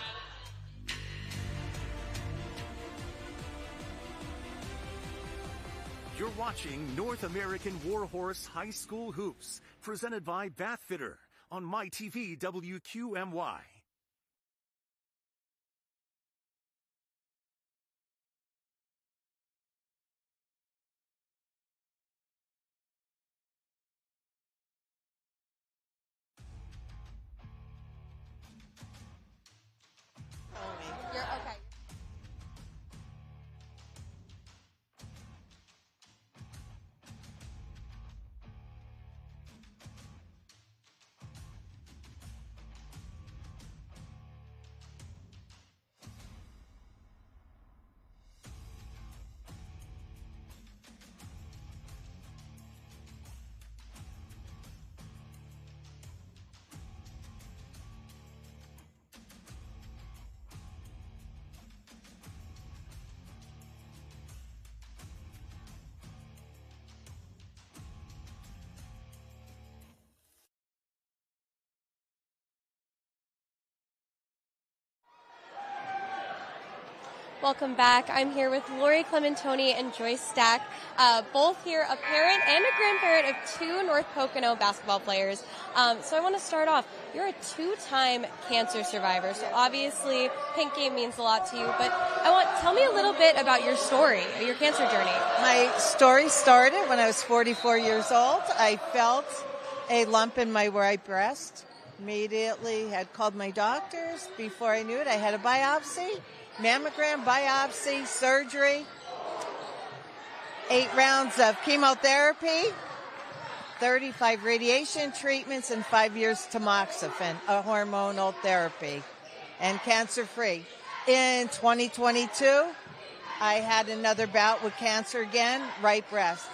You're watching North American Warhorse High School Hoops, presented by Bathfitter on MyTV WQMY. You're okay. Welcome back. I'm here with Lori Clementoni and Joyce Stack, both here, a parent and a grandparent of 2 North Pocono basketball players. So I want to start off. You're a 2-time cancer survivor, so obviously pink game means a lot to you, but tell me a little bit about your story, your cancer journey. My story started when I was 44 years old. I felt a lump in my right breast. Immediately had called my doctors. Before I knew it, I had a biopsy. Mammogram, biopsy, surgery, 8 rounds of chemotherapy, 35 radiation treatments and 5 years tamoxifen, a hormonal therapy, and cancer-free. In 2022, I had another bout with cancer again, right breast.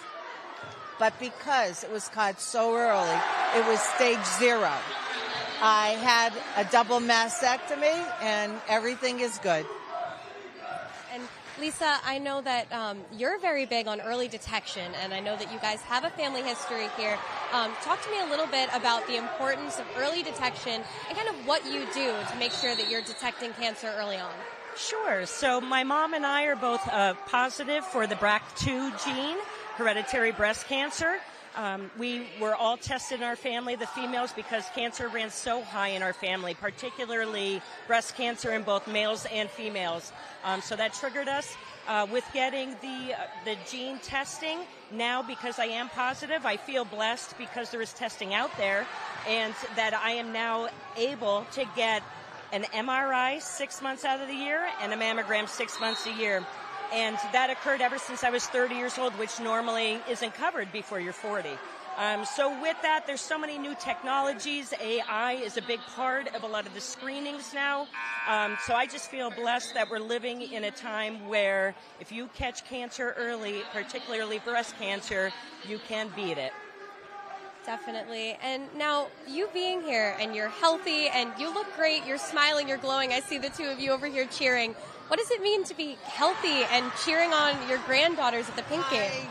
But because it was caught so early, it was stage 0. I had a double mastectomy, and everything is good. And Lisa, I know that you're very big on early detection, and I know that you guys have a family history here. Talk to me a little bit about the importance of early detection and kind of what you do to make sure that you're detecting cancer early on. Sure. So my mom and I are both positive for the BRCA2 gene, hereditary breast cancer. We were all tested in our family, the females, because cancer ran so high in our family, particularly breast cancer in both males and females. So that triggered us with getting the gene testing. Now, because I am positive, I feel blessed because there is testing out there, and that I am now able to get an MRI 6 months out of the year and a mammogram 6 months a year. And that occurred ever since I was 30 years old, which normally isn't covered before you're 40. So with that, there's so many new technologies. AI is a big part of a lot of the screenings now. So I just feel blessed that we're living in a time where if you catch cancer early, particularly breast cancer, you can beat it. Definitely. And now, you being here, and you're healthy, and you look great, you're smiling, you're glowing. I see the two of you over here cheering. What does it mean to be healthy and cheering on your granddaughters at the pink game?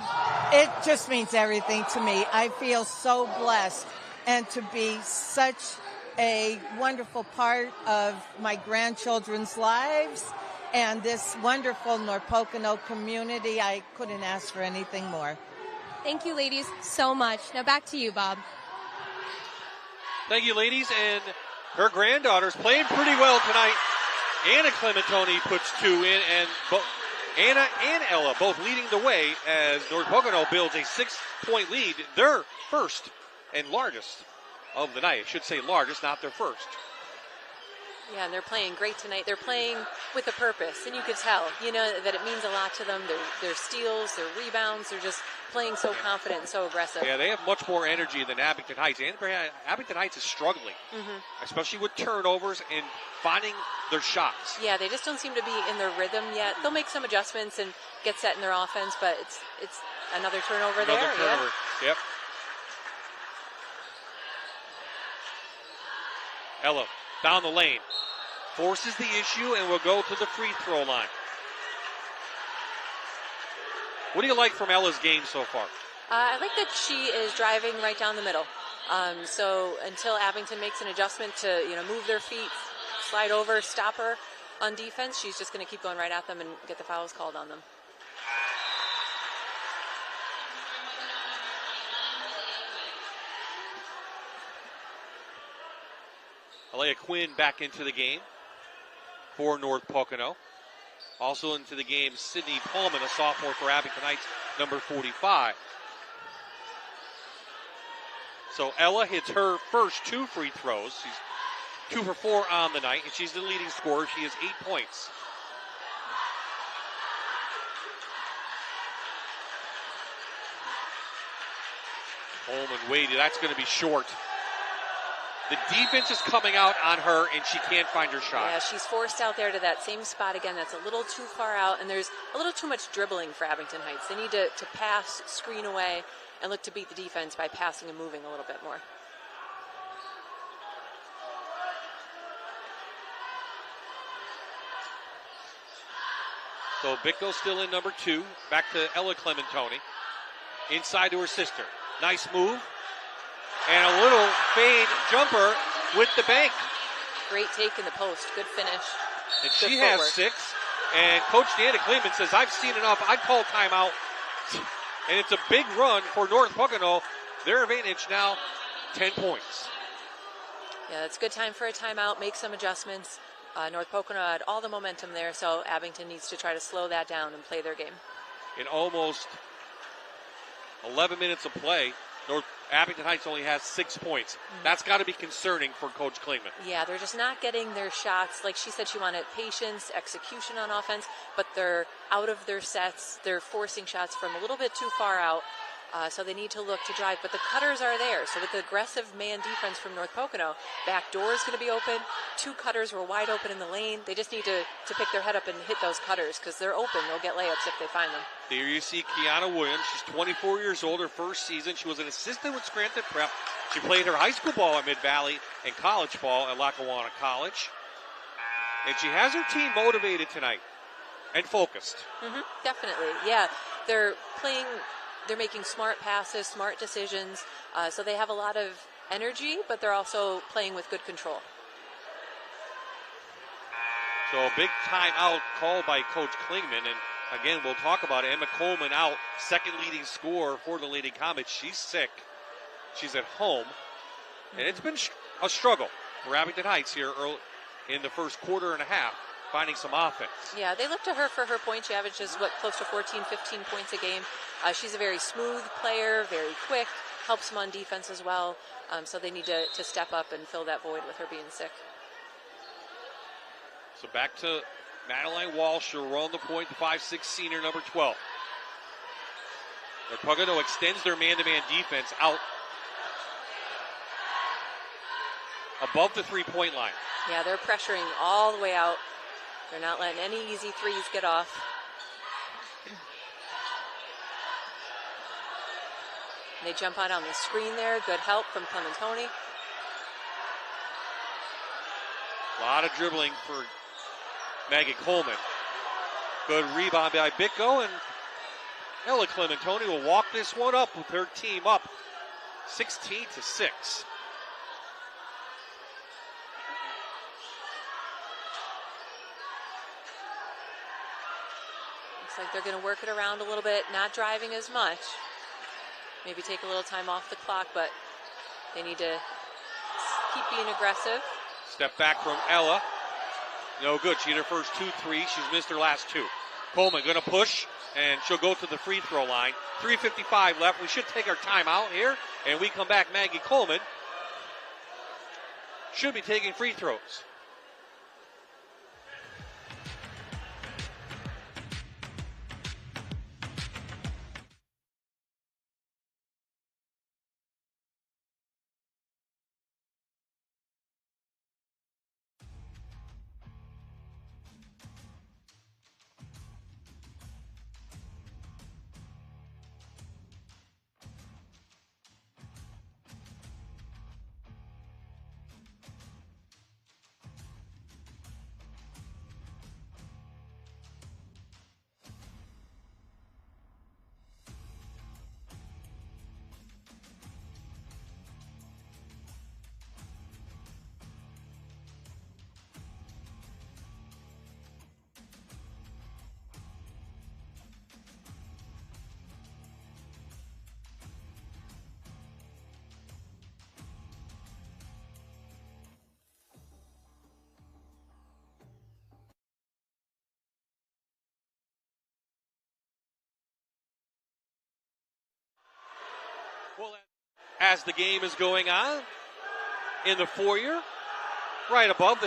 It just means everything to me. I feel so blessed, and to be such a wonderful part of my grandchildren's lives and this wonderful North Pocono community. I couldn't ask for anything more. Thank you, ladies, so much. Now back to you, Bob. Thank you, ladies. And her granddaughter's playing pretty well tonight. Anna Clementoni puts 2 in, and Anna and Ella both leading the way as North Pocono builds a 6-point lead, their first and largest of the night. I should say largest, not their first. Yeah, and they're playing great tonight. They're playing with a purpose, and you could tell, that it means a lot to them. Their steals, their rebounds, they're just playing so confident and so aggressive. Yeah, they have much more energy than Abington Heights. And Abington Heights is struggling, especially with turnovers and finding their shots. Yeah, they just don't seem to be in their rhythm yet. They'll make some adjustments and get set in their offense, but it's another turnover there. Another turnover, yep. Ella down the lane. Forces the issue and will go to the free throw line. What do you like from Ella's game so far? I like that she is driving right down the middle. So until Abington makes an adjustment to, move their feet, slide over, stop her on defense, she's just going to keep going right at them and get the fouls called on them. Alea Quinn back into the game for North Pocono. Also into the game, Sydney Pullman, a sophomore for Abington Heights, number 45. So Ella hits her first 2 free throws. She's 2 for 4 on the night, and she's the leading scorer. She has 8 points. Pullman waited. That's going to be short. The defense is coming out on her, and she can't find her shot. Yeah, she's forced out there to that same spot again. That's a little too far out, and there's a little too much dribbling for Abington Heights. They need to pass, screen away, and look to beat the defense by passing and moving a little bit more. So Bicko still in number 2. Back to Ella Clementoni. Inside to her sister. Nice move. And a little fade jumper with the bank. Great take in the post. Good finish. And Good she footwork. has 6. And Coach Deanna Kleeman says, I've seen enough. I'd call timeout. And it's a big run for North Pocono. Their advantage now, 10 points. Yeah, it's a good time for a timeout. Make some adjustments. North Pocono had all the momentum there, so Abington needs to try to slow that down and play their game. In almost 11 minutes of play, Abington Heights only has 6 points. That's got to be concerning for Coach Klingman. Yeah, they're just not getting their shots. Like she said, she wanted patience, execution on offense, but they're out of their sets. They're forcing shots from a little bit too far out. So they need to look to drive, but the cutters are there. So with the aggressive man defense from North Pocono, back door is going to be open. 2 cutters were wide open in the lane. They just need to pick their head up and hit those cutters because they're open. They'll get layups if they find them. There you see Kiana Williams. She's 24 years old, her first season. She was an assistant with Scranton Prep. She played her high school ball at Mid-Valley and college ball at Lackawanna College. And she has her team motivated tonight and focused. Definitely, yeah. They're making smart passes, smart decisions. So they have a lot of energy, but they're also playing with good control. So a big timeout called by Coach Klingman. And again, we'll talk about it. Emma Coleman out, second leading scorer for the Lady Comets. She's sick. She's at home. And it's been a struggle for Abington Heights here early in the first quarter and a half, finding some offense. Yeah, they look to her for her points. She averages, close to 14, 15 points a game. She's a very smooth player, very quick, helps them on defense as well. So they need to step up and fill that void with her being sick. So back to Madeline Walsh. She'll run the point, the 5'6" senior, number 12. Pocono extends their man-to-man defense out above the three-point line. Yeah, they're pressuring all the way out. They're not letting any easy threes get off. They jump out on the screen there. Good help from Clementoni. A lot of dribbling for Maggie Coleman. Good rebound by Bitko, and Ella Clementoni will walk this one up with her team up 16-6. Looks like they're going to work it around a little bit, not driving as much. Maybe take a little time off the clock, but they need to keep being aggressive. Step back from Ella. No good. She hit her first 2 threes. She's missed her last 2. Coleman going to push, and she'll go to the free throw line. 3:55 left. We should take our time out here, and we come back. Maggie Coleman should be taking free throws. Well, as the game is going on in the foyer, right above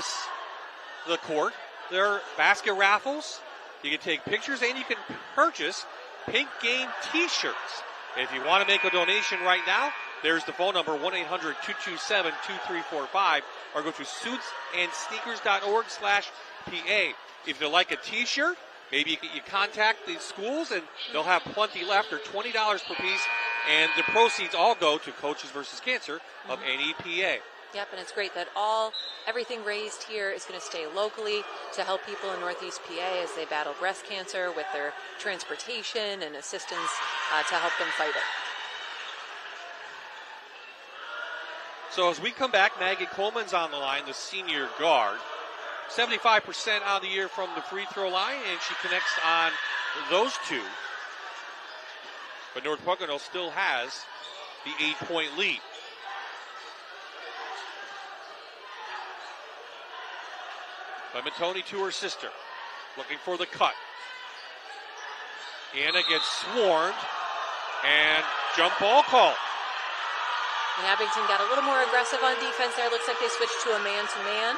the court, there are basket raffles. You can take pictures and you can purchase Pink Game t-shirts. If you want to make a donation right now, there's the phone number, 1-800-227-2345, or go to suitsandsneakers.org/PA. If you like a t-shirt, maybe you contact the schools and they'll have plenty left. They're $20 per piece, and the proceeds all go to Coaches versus Cancer of NEPA. Yep, and it's great that everything raised here is going to stay locally to help people in Northeast PA as they battle breast cancer with their transportation and assistance to help them fight it. So as we come back, Maggie Coleman's on the line, the senior guard. 75% on the year from the free throw line, and she connects on those two. But North Pocono still has the 8-point lead. Clementoni to her sister, looking for the cut. Anna gets swarmed, and jump ball call. And Abington got a little more aggressive on defense there. Looks like they switched to a man-to-man,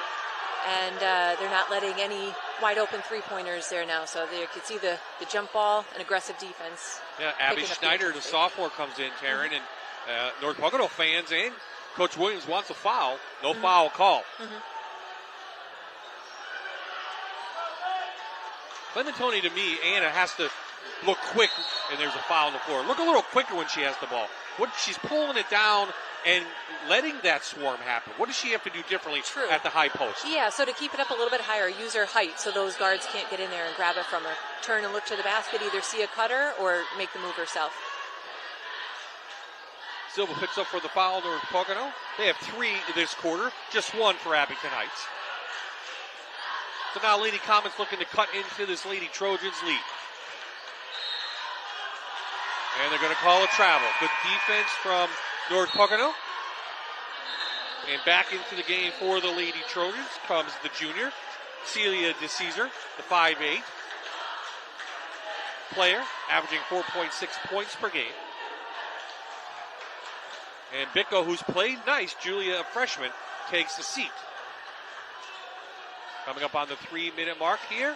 and they're not letting any wide open three-pointers there now. So there you can see the jump ball and aggressive defense. Yeah, Abby Schneider, the sophomore, comes in, Taryn, and North Pocono fans and Coach Williams wants a foul. No foul call. Clementoni, to me, Anna has to look quick, and there's a foul on the floor. Look a little quicker when she has the ball. She's pulling it down and letting that swarm happen. What does she have to do differently at the high post? Yeah, so to keep it up a little bit higher, use her height so those guards can't get in there and grab it from her. Turn and look to the basket, either see a cutter or make the move herself. Silva picks up for the foul, North Pocono. They have 3 this quarter, just 1 for Abington Heights. So now Lady Comets looking to cut into this Lady Trojans lead. And they're going to call a travel. Good defense from North Pocono. And back into the game for the Lady Trojans comes the junior, Celia DeCesar, the 5'8" player, averaging 4.6 points per game. And Bicko, who's played nice, Julia, a freshman, takes a seat. Coming up on the 3-minute mark here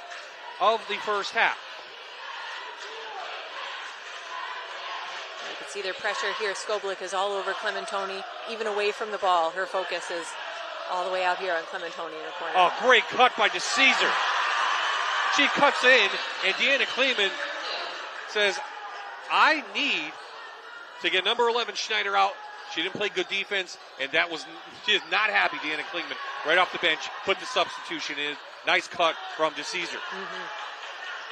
of the first half. You can see their pressure here. Skoblik is all over Clementoni, even away from the ball. Her focus is all the way out here on Clementoni in the corner. Oh, great cut by DeCesar. She cuts in, and Deanna Kleeman says, I need to get number 11 Schneider out. She didn't play good defense, and she is not happy, Deanna Klingman, right off the bench, put the substitution in. Nice cut from DeCesar.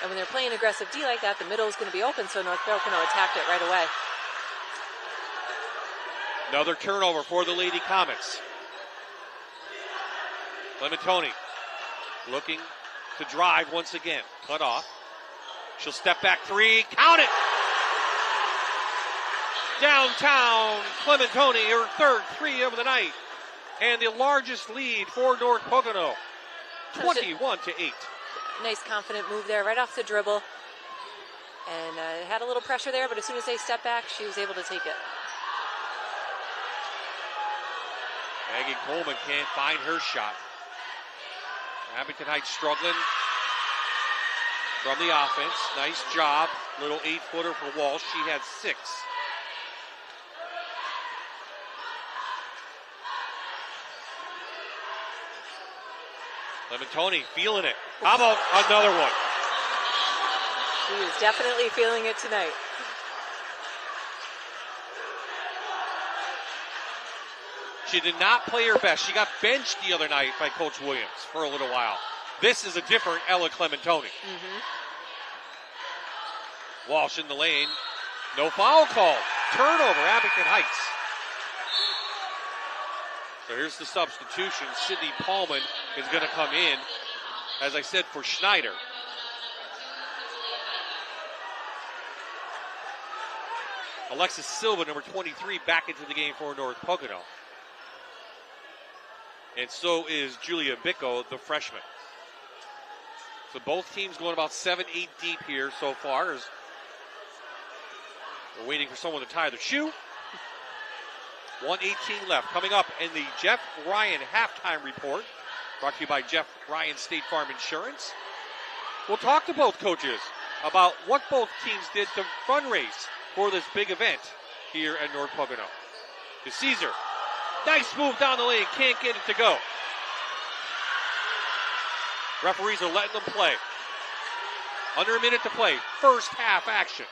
And when they're playing aggressive D like that, the middle is going to be open, so North Pocono attacked it right away. Another turnover for the Lady Comets. Clementoni looking to drive once again. Cut off. She'll step back 3. Count it! Downtown Clementoni, her third 3 of the night. And the largest lead for North Pocono, 21-8. Nice confident move there right off the dribble. And had a little pressure there, but as soon as they stepped back, she was able to take it. Megan Coleman can't find her shot. Abington Heights struggling from the offense. Nice job. Little 8-footer for Walsh. She had 6. Clementoni feeling it. How about another one? She is definitely feeling it tonight. She did not play her best. She got benched the other night by Coach Williams for a little while. This is a different Ella Clementoni. Walsh in the lane. No foul call. Turnover, Abington Heights. So here's the substitution. Sydney Paulman is going to come in, as I said, for Schneider. Alexis Silva, number 23, back into the game for North Pocono. And so is Julia Bicko, the freshman. So both teams going about 7-8 deep here so far. As we're waiting for someone to tie the shoe. 1:18 left. Coming up in the Jeff Ryan halftime report, brought to you by Jeff Ryan State Farm Insurance. We'll talk to both coaches about what both teams did to fundraise for this big event here at North Pocono. DeCesar, nice move down the lane, can't get it to go. Referees are letting them play. Under a minute to play, first half action.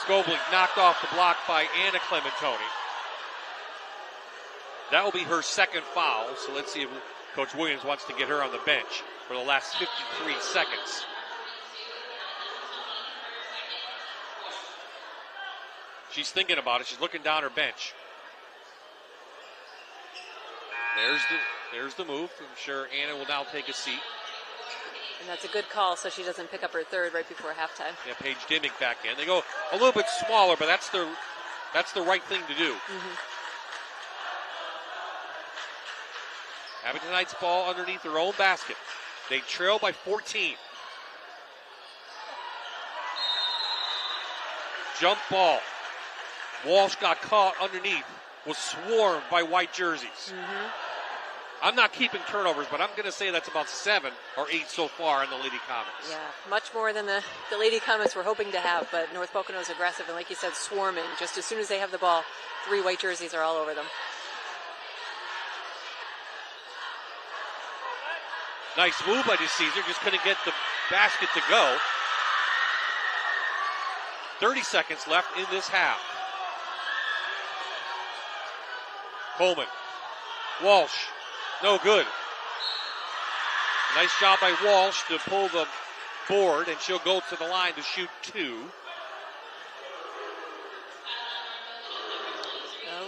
Skoblik knocked off the block by Anna Clementoni. That will be her second foul, so let's see if Coach Williams wants to get her on the bench for the last 53 seconds. She's thinking about it. She's looking down her bench. There's the move. I'm sure Anna will now take a seat. And that's a good call, so she doesn't pick up her third right before halftime. Yeah, Paige Dimmick back in. They go a little bit smaller, but that's the right thing to do. Abington Heights ball underneath their own basket. They trail by 14. Jump ball. Walsh got caught underneath, was swarmed by white jerseys. I'm not keeping turnovers, but I'm going to say that's about 7 or 8 so far in the Lady Comets. Yeah, much more than the Lady Comets were hoping to have, but North Pocono is aggressive, and like you said, swarming. Just as soon as they have the ball, 3 white jerseys are all over them. Nice move by DeCesar, just couldn't get the basket to go. 30 seconds left in this half. Coleman. Walsh. No good. Nice job by Walsh to pull the board, and she'll go to the line to shoot 2.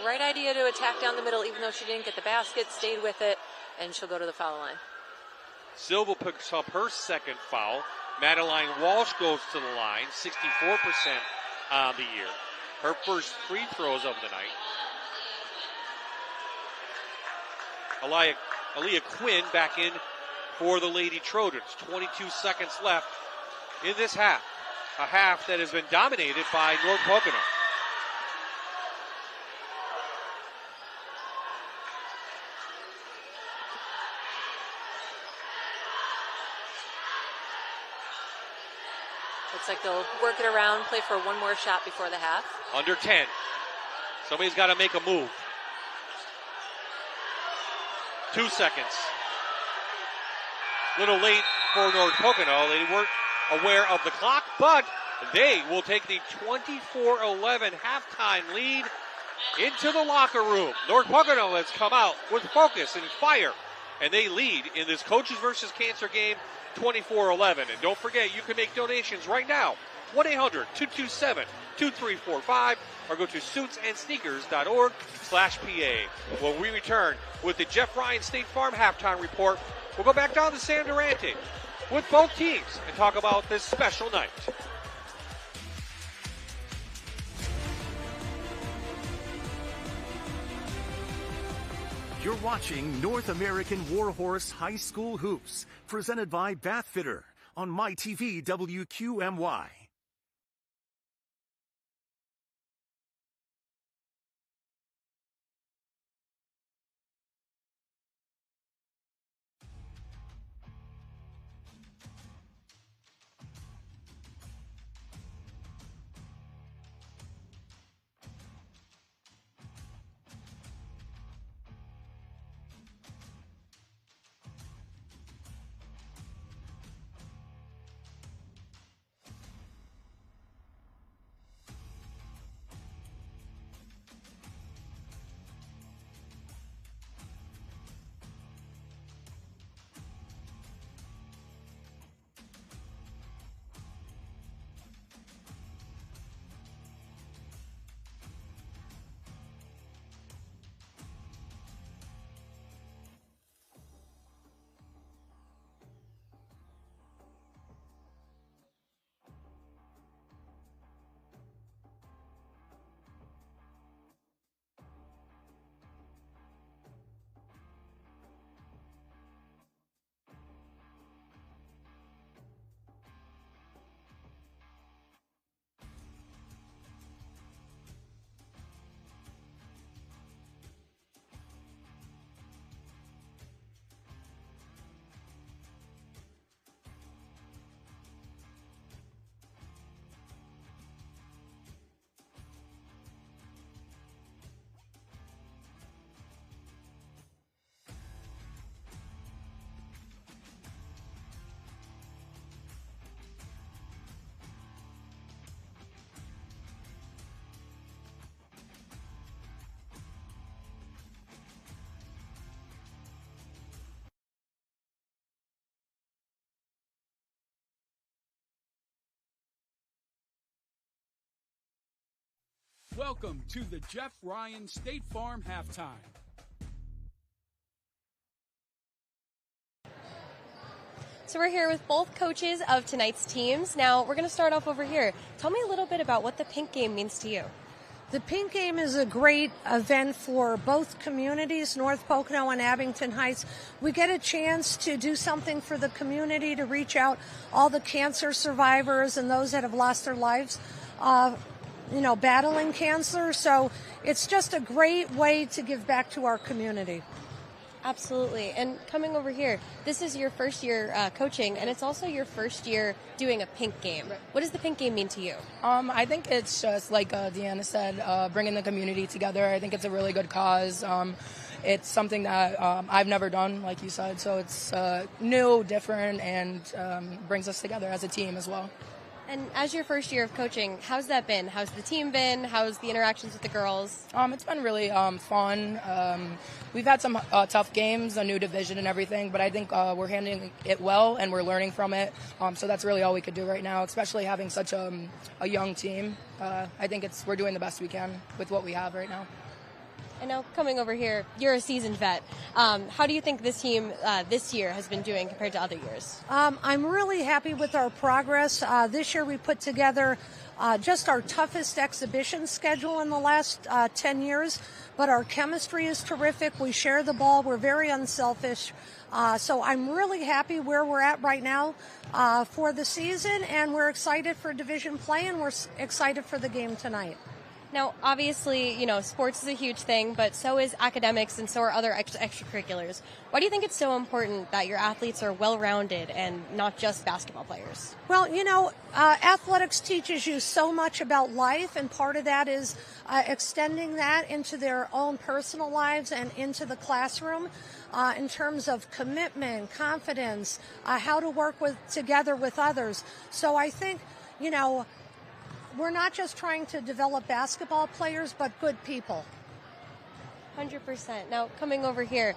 Right idea to attack down the middle, even though she didn't get the basket, stayed with it, and she'll go to the foul line. Silva picks up her second foul. Madeline Walsh goes to the line, 64% on the year. Her first free throws of the night. Aaliyah Quinn back in for the Lady Trojans. 22 seconds left in this half. A half that has been dominated by North Pocono. Looks like they'll work it around, play for one more shot before the half. Under 10. Somebody's got to make a move. 2 seconds. Little late for North Pocono. They weren't aware of the clock, but they will take the 24-11 halftime lead into the locker room. North Pocono has come out with focus and fire, and they lead in this Coaches versus Cancer game 24-11. And don't forget, you can make donations right now. 1-800-227-2345 or go to suitsandsneakers.org/PA. When we return with the Jeff Ryan State Farm halftime report, we'll go back down to San Durante with both teams and talk about this special night. You're watching North American Warhorse High School Hoops, presented by Bathfitter on MyTV WQMY. Welcome to the Jeff Ryan State Farm Halftime. So we're here with both coaches of tonight's teams. Now we're going to start off over here. Tell me a little bit about what the Pink Game means to you. The Pink Game is a great event for both communities, North Pocono and Abington Heights. We get a chance to do something for the community, to reach out all the cancer survivors and those that have lost their lives, battling cancer. So it's just a great way to give back to our community. Absolutely. And coming over here, this is your first year coaching, and it's also your first year doing a pink game. Right. What does the pink game mean to you? I think it's just like Deanna said, bringing the community together. I think it's a really good cause. It's something that I've never done, like you said, so it's new, different, and brings us together as a team as well. And as your first year of coaching, how's that been? How's the team been? How's the interactions with the girls? It's been really fun. We've had some tough games, a new division and everything, but I think we're handling it well and we're learning from it. So that's really all we could do right now, especially having such a young team. I think we're doing the best we can with what we have right now. And now coming over here, you're a seasoned vet. How do you think this team this year has been doing compared to other years? I'm really happy with our progress. This year we put together just our toughest exhibition schedule in the last 10 years, but our chemistry is terrific. We share the ball. We're very unselfish. So I'm really happy where we're at right now for the season, and we're excited for division play, and we're excited for the game tonight. Now, obviously, sports is a huge thing, but so is academics and so are other extracurriculars. Why do you think it's so important that your athletes are well-rounded and not just basketball players? Well, athletics teaches you so much about life, and part of that is extending that into their own personal lives and into the classroom in terms of commitment, confidence, how to work together with others. So I think, we're not just trying to develop basketball players, but good people. 100%. Now, coming over here,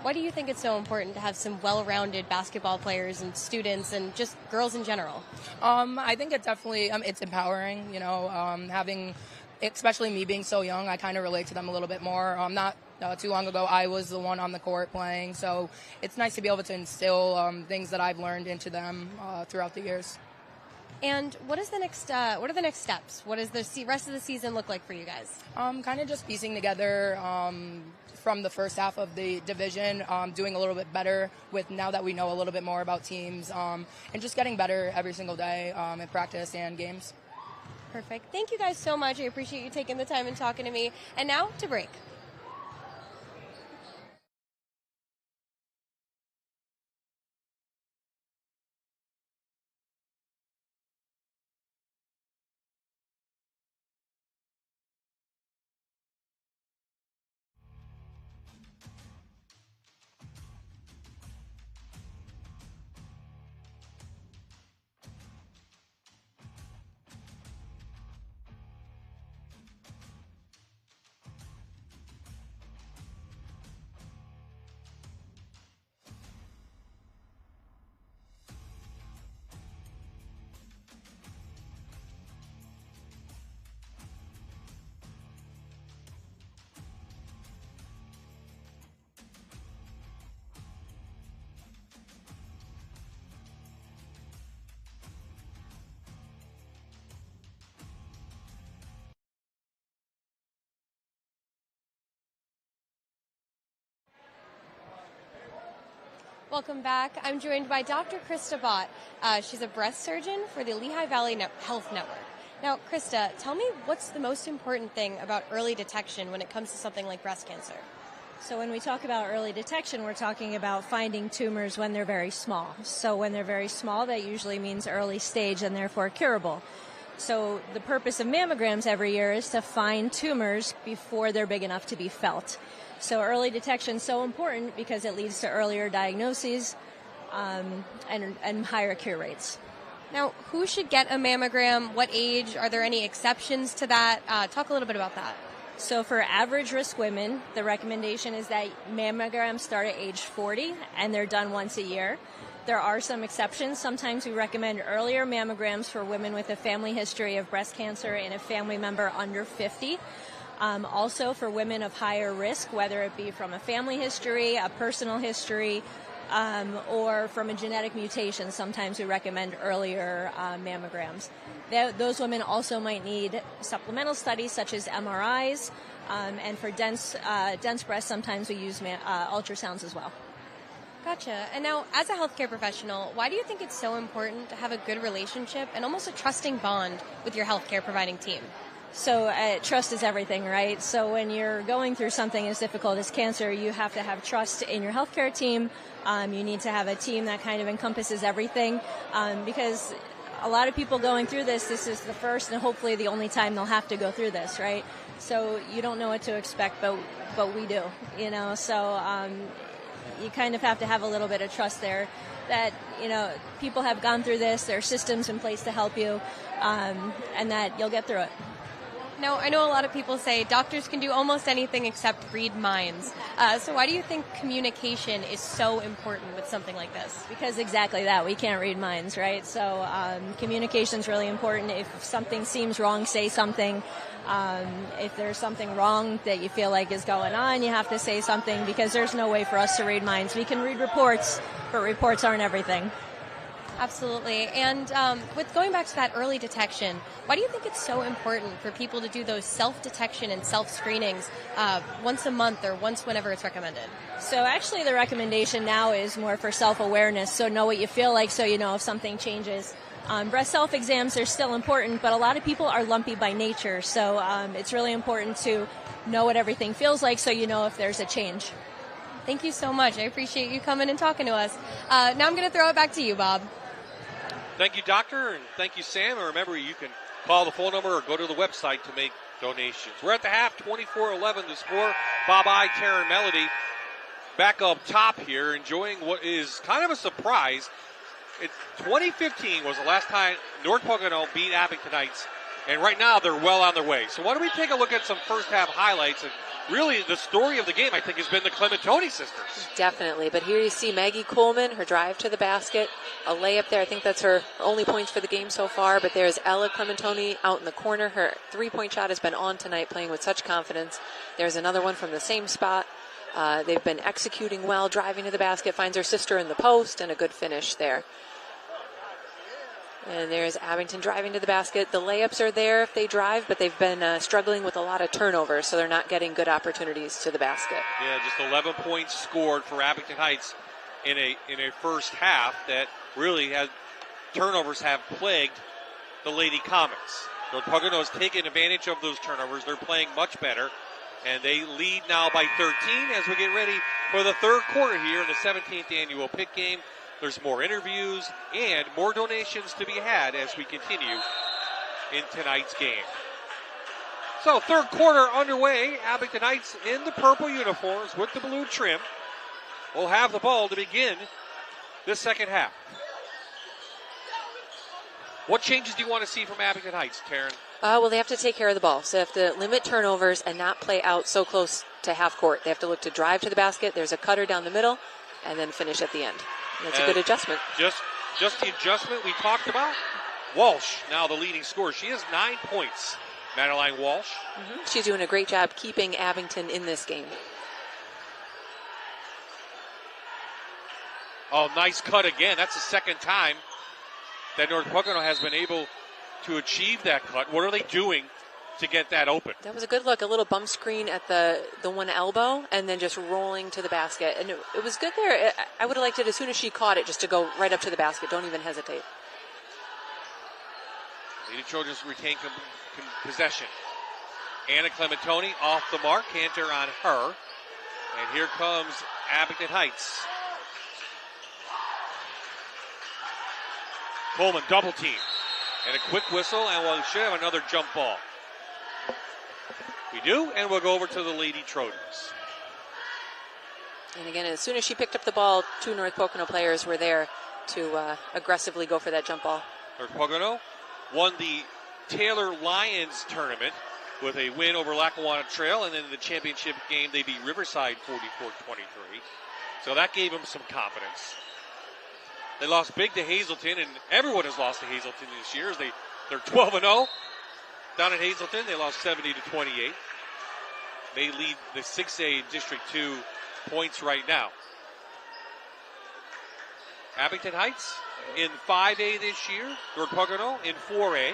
why do you think it's so important to have some well-rounded basketball players and students and just girls in general? I think it definitely, it's empowering, having, especially me being so young, I kind of relate to them a little bit more. Not too long ago, I was the one on the court playing, so it's nice to be able to instill things that I've learned into them throughout the years. And what are the next steps? What does the rest of the season look like for you guys? Kind of just piecing together from the first half of the division, doing a little bit better with now that we know a little bit more about teams, and just getting better every single day in practice and games. Perfect. Thank you guys so much. I appreciate you taking the time and talking to me. And now to break. Welcome back. I'm joined by Dr. Krista Bott. She's a breast surgeon for the Lehigh Valley Health Network. Now, Krista, tell me what's the most important thing about early detection when it comes to something like breast cancer? So when we talk about early detection, we're talking about finding tumors when they're very small. So when they're very small, that usually means early stage and therefore curable. So the purpose of mammograms every year is to find tumors before they're big enough to be felt. So early detection is so important because it leads to earlier diagnoses and higher cure rates. Now, who should get a mammogram? What age? Are there any exceptions to that? Talk a little bit about that. So for average risk women, the recommendation is that mammograms start at age 40 and they're done once a year. There are some exceptions. Sometimes we recommend earlier mammograms for women with a family history of breast cancer and a family member under 50. Also for women of higher risk, whether it be from a family history, a personal history, or from a genetic mutation, sometimes we recommend earlier mammograms. Those women also might need supplemental studies such as MRIs, and for dense breasts, sometimes we use ultrasounds as well. Gotcha. And now, as a healthcare professional, why do you think it's so important to have a good relationship and almost a trusting bond with your healthcare providing team? So trust is everything, right? So when you're going through something as difficult as cancer, you have to have trust in your healthcare team. You need to have a team that kind of encompasses everything, because a lot of people going through this is the first and hopefully the only time they'll have to go through this, right? So you don't know what to expect, but we do, you know. So you kind of have to have a little bit of trust there that, you know, people have gone through this, there are systems in place to help you, and that you'll get through it. Now, I know a lot of people say doctors can do almost anything except read minds. So why do you think communication is so important with something like this? Because exactly that. We can't read minds, right? So communication is really important. If something seems wrong, say something. If there's something wrong that you feel like is going on, you have to say something, because there's no way for us to read minds. We can read reports, but reports aren't everything. Absolutely. And with going back to that early detection, why do you think it's so important for people to do those self-detection and self-screenings once a month or once whenever it's recommended? So actually the recommendation now is more for self-awareness, so know what you feel like so you know if something changes. Breast self-exams are still important, but a lot of people are lumpy by nature, so it's really important to know what everything feels like so you know if there's a change. Thank you so much. I appreciate you coming and talking to us. Now I'm going to throw it back to you, Bob. Thank you, Doctor, and thank you, Sam. And remember, you can call the phone number or go to the website to make donations. We're at the half, 24-11 the score. Bob I, Taryn Melody back up top here, enjoying what is kind of a surprise. 2015 was the last time North Pocono beat Abington Heights, and right now they're well on their way. So why don't we take a look at some first-half highlights? And really, the story of the game, I think, has been the Clementoni sisters. Definitely. But here you see Maggie Coleman, her drive to the basket, a layup there. I think that's her only points for the game so far. But there's Ella Clementoni out in the corner. Her three-point shot has been on tonight, playing with such confidence. There's another one from the same spot. They've been executing well, driving to the basket, finds her sister in the post, and a good finish there. And there's Abington driving to the basket. The layups are there if they drive, but they've been struggling with a lot of turnovers, so they're not getting good opportunities to the basket. Yeah, just 11 points scored for Abington Heights in a first half that really has turnovers have plagued the Lady Comets. North Pocono has taken advantage of those turnovers. They're playing much better, and they lead now by 13 as we get ready for the third quarter here in the 17th annual Pick Game. There's more interviews and more donations to be had as we continue in tonight's game. So third quarter underway. Abington Heights in the purple uniforms with the blue trim will have the ball to begin this second half. What changes do you want to see from Abington Heights, Taryn? Well, they have to take care of the ball. So they have to limit turnovers and not play out so close to half court. They have to look to drive to the basket. There's a cutter down the middle and then finish at the end. That's a good adjustment. Just the adjustment we talked about. Walsh, now the leading scorer. She has 9 points, Madeline Walsh. She's doing a great job keeping Abington in this game. Oh, nice cut again. That's the second time that North Pocono has been able to achieve that cut. What are they doing to get that open? That was a good look. A little bump screen at the one elbow and then just rolling to the basket. And it was good there. I would have liked it as soon as she caught it just to go right up to the basket. Don't even hesitate. Lady Trojans retain possession. Anna Clementoni off the mark. Cantor on her. And here comes Abington Heights. Coleman double team. And a quick whistle, and we should have another jump ball. We do, and we'll go over to the Lady Trojans. And again, as soon as she picked up the ball, two North Pocono players were there to aggressively go for that jump ball. North Pocono won the Taylor Lions tournament with a win over Lackawanna Trail, and then in the championship game, they beat Riverside 44-23. So that gave them some confidence. They lost big to Hazleton, and everyone has lost to Hazleton this year. They're 12-0 down at Hazleton. They lost 70-28. They lead the 6A District 2 points right now. Abington Heights in 5A this year. North Pocono in 4A.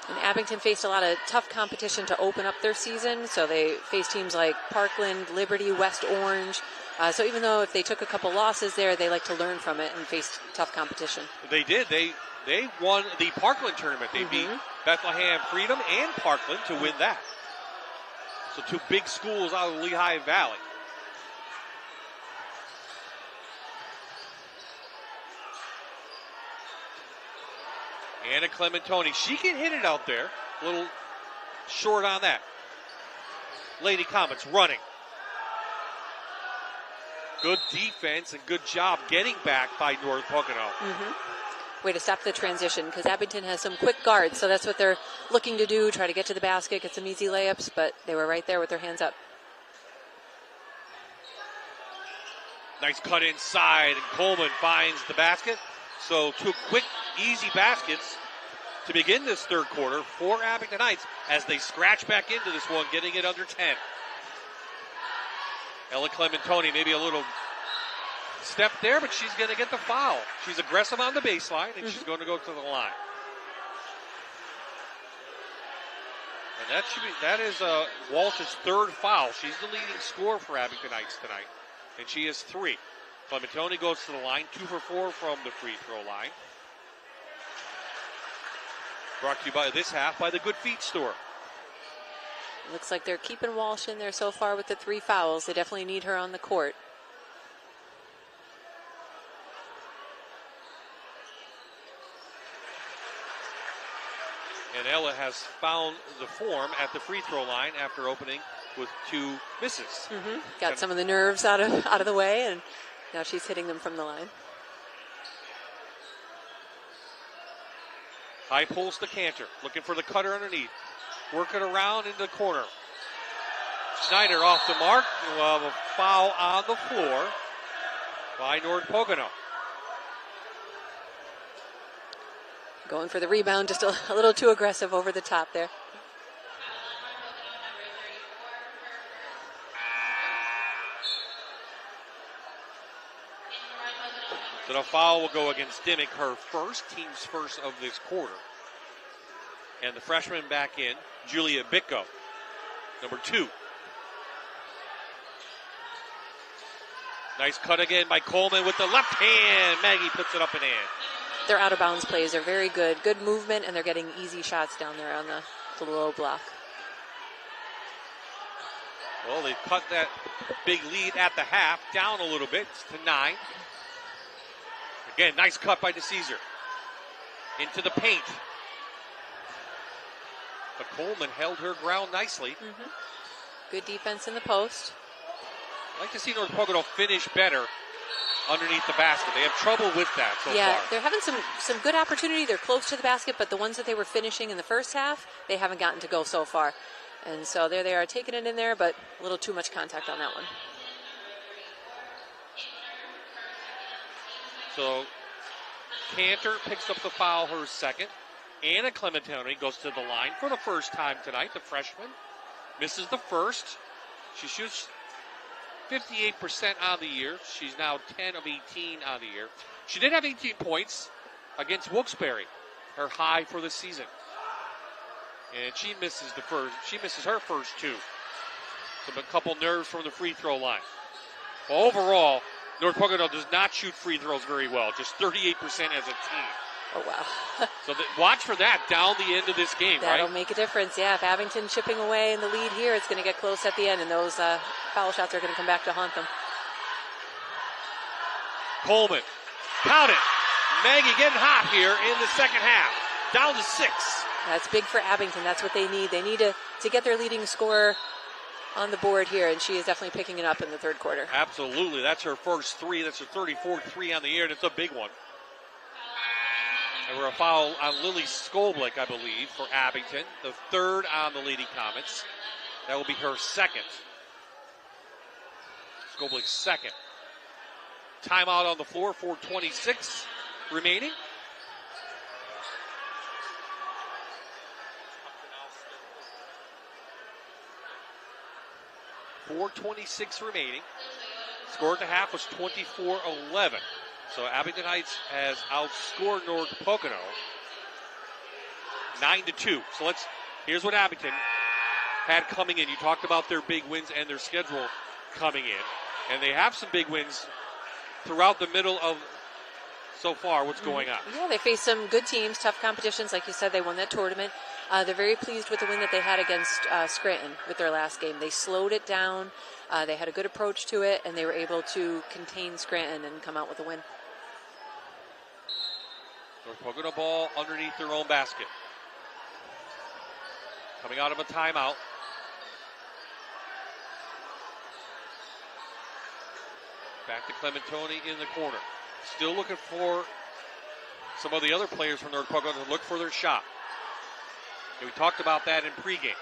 And Abington faced a lot of tough competition to open up their season. So they faced teams like Parkland, Liberty, West Orange. So even though if they took a couple losses there, they like to learn from it and face tough competition. They did. They won the Parkland tournament. They beat Bethlehem Freedom and Parkland to win that. So two big schools out of the Lehigh Valley. Anna Clementoni, she can hit it out there. A little short on that. Lady Comets running. Good defense and good job getting back by North Pocono. Way to stop the transition, because Abington has some quick guards, so that's what they're looking to do, try to get to the basket, get some easy layups, but they were right there with their hands up. Nice cut inside, and Coleman finds the basket. So two quick, easy baskets to begin this third quarter for Abington Heights as they scratch back into this one, getting it under 10. Ella Clementoni, maybe a little step there, but she's going to get the foul. She's aggressive on the baseline, and she's going to go to the line. And that is Walsh's third foul. She's the leading scorer for Abington Heights tonight, and she has 3. Clementoni goes to the line, 2 for 4 from the free throw line. Brought to you by this half by the Good Feet store. Looks like they're keeping Walsh in there so far with the 3 fouls. They definitely need her on the court. And Ella has found the form at the free throw line after opening with 2 misses. Got some of the nerves out of the way, and now she's hitting them from the line. High pulls to Cantor, looking for the cutter underneath. Working around into the corner. Schneider off the mark. We'll have a foul on the floor by North Pocono. Going for the rebound, just a little too aggressive over the top there. So the foul will go against Dimmick, her first, team's first of this quarter. And the freshman back in, Julia Bitko, number 2. Nice cut again by Coleman with the left hand. Maggie puts it up and in. Their out-of-bounds plays are very good. Good movement, and they're getting easy shots down there on the low block. Well, they cut that big lead at the half down a little bit to 9. Again, nice cut by DeCesar. Into the paint. But Coleman held her ground nicely. Good defense in the post. I'd like to see North Pocono finish better underneath the basket. They have trouble with that so far. They're having some good opportunity. They're close to the basket, but the ones that they were finishing in the first half, they haven't gotten to go so far. And so there they are taking it in there, but a little too much contact on that one. So Cantor picks up the foul, her second. Anna Clementoni goes to the line for the first time tonight, the freshman. Misses the first. She shoots 58% on the year. She's now 10 of 18 on the year. She did have 18 points against Wilkes-Barre, her high for the season. And she misses the first. She misses her first 2. So a couple nerves from the free throw line. Well, overall, North Pocono does not shoot free throws very well, just 38% as a team. Oh, wow. So watch for that down the end of this game, That'll right? make a difference, yeah. If Abington chipping away in the lead here, it's going to get close at the end, and those foul shots are going to come back to haunt them. Coleman, count it. Maggie getting hot here in the second half. Down to 6. That's big for Abington. That's what they need. They need to get their leading scorer on the board here, and she is definitely picking it up in the third quarter. Absolutely. That's her first 3. That's her 34th 3 on the year, and it's a big one. And we're a foul on Lily Skolblick, I believe, for Abington. The third on the Lady Comets. That will be her second. Skolblick's second. Timeout on the floor, 4:26 remaining. .426 remaining. Score at the half was 24-11. So Abington Heights has outscored North Pocono 9-2. So here's what Abington had coming in. You talked about their big wins and their schedule coming in. And they have some big wins throughout the middle of so far what's going on. Yeah, they faced some good teams, tough competitions. Like you said, they won that tournament. They're very pleased with the win that they had against Scranton with their last game. They slowed it down. They had a good approach to it, and they were able to contain Scranton and come out with a win. North Pocono ball underneath their own basket. Coming out of a timeout. Back to Clementoni in the corner. Still looking for some of the other players from North Pocono to look for their shot. And we talked about that in pregame.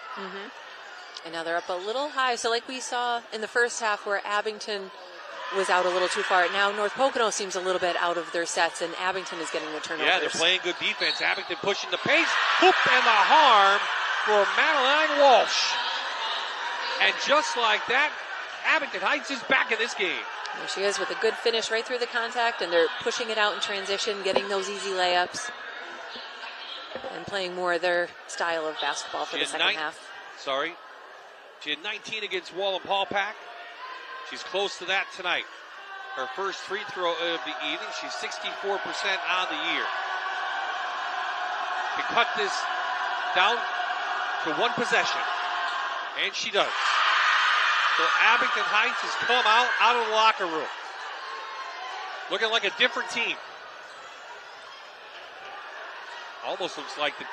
And now they're up a little high. So like we saw in the first half where Abington was out a little too far. Now North Pocono seems a little bit out of their sets, and Abington is getting the turnovers. Yeah, they're playing good defense. Abington pushing the pace. Hoop and the harm for Madeline Walsh. And just like that, Abington Heights is back in this game. There she is with a good finish right through the contact, and they're pushing it out in transition, getting those easy layups, and playing more of their style of basketball for the second half. She had 19 against Wallenpaupack. She's close to that tonight. Her first free throw of the evening. She's 64% on the year. Can cut this down to one possession. And she does. So Abington Heights has come out of the locker room. Looking like a different team. Almost looks like the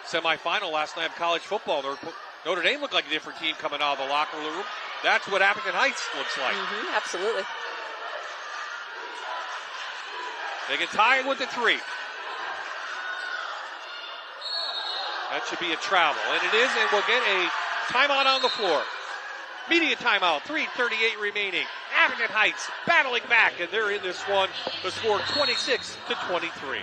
semifinal last night of college football. Notre Dame looked like a different team coming out of the locker room. That's what Abington Heights looks like. Absolutely. They can tie it with the three. That should be a travel, and it is, and we'll get a timeout on the floor. Media timeout, 3:38 remaining. Abington Heights battling back, and they're in this one. The score 26-23.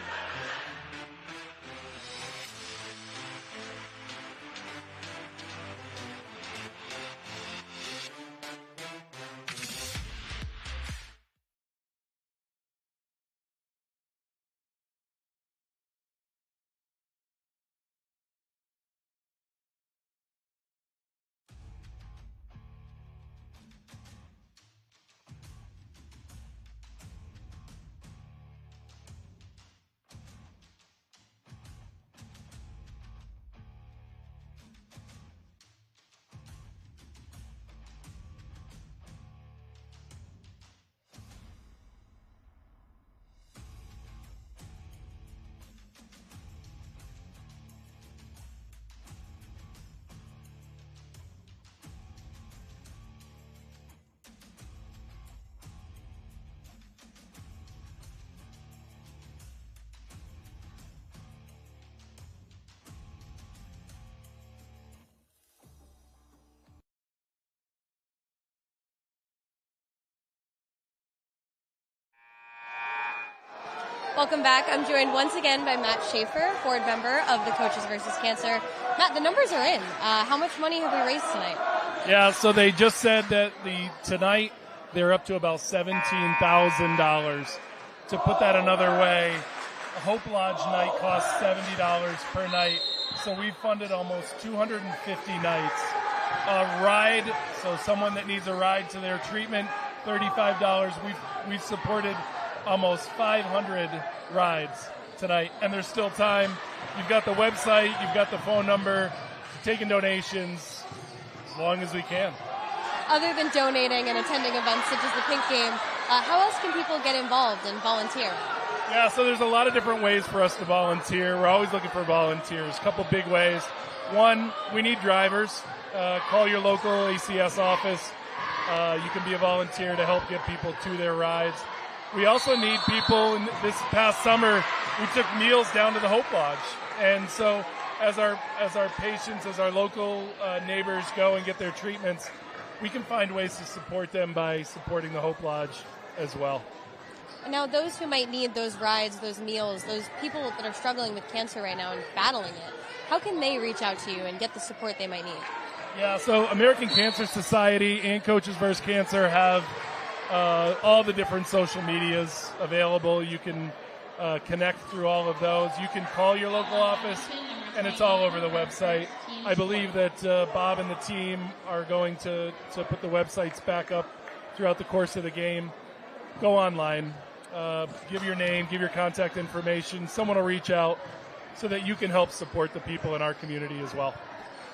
Welcome back. I'm joined once again by Matt Schaefer, board member of the Coaches vs. Cancer. Matt, the numbers are in. How much money have we raised tonight? Yeah, so they just said that tonight they're up to about $17,000. To put that another way, a Hope Lodge night costs $70 per night, so we've funded almost 250 nights. A ride, so someone that needs a ride to their treatment, $35. We've supported almost 500 rides tonight, and there's still time. You've got the website, you've got the phone number, taking donations as long as we can. Other than donating and attending events such as the Pink Game, how else can people get involved and volunteer? Yeah, so there's a lot of different ways for us to volunteer. We're always looking for volunteers. A couple big ways. One, we need drivers. Call your local ACS office. You can be a volunteer to help get people to their rides. We also need people. In this past summer, we took meals down to the Hope Lodge. And so as our patients, as our local neighbors go and get their treatments, we can find ways to support them by supporting the Hope Lodge as well. And now those who might need those rides, those meals, those people that are struggling with cancer right now and battling it, how can they reach out to you and get the support they might need? Yeah, so American Cancer Society and Coaches vs. Cancer have all the different social medias available. You can connect through all of those. You can call your local office, and it's all over the website. I believe that Bob and the team are going to put the websites back up throughout the course of the game, go online, give your name, give your contact information. Someone will reach out so that you can help support the people in our community as well.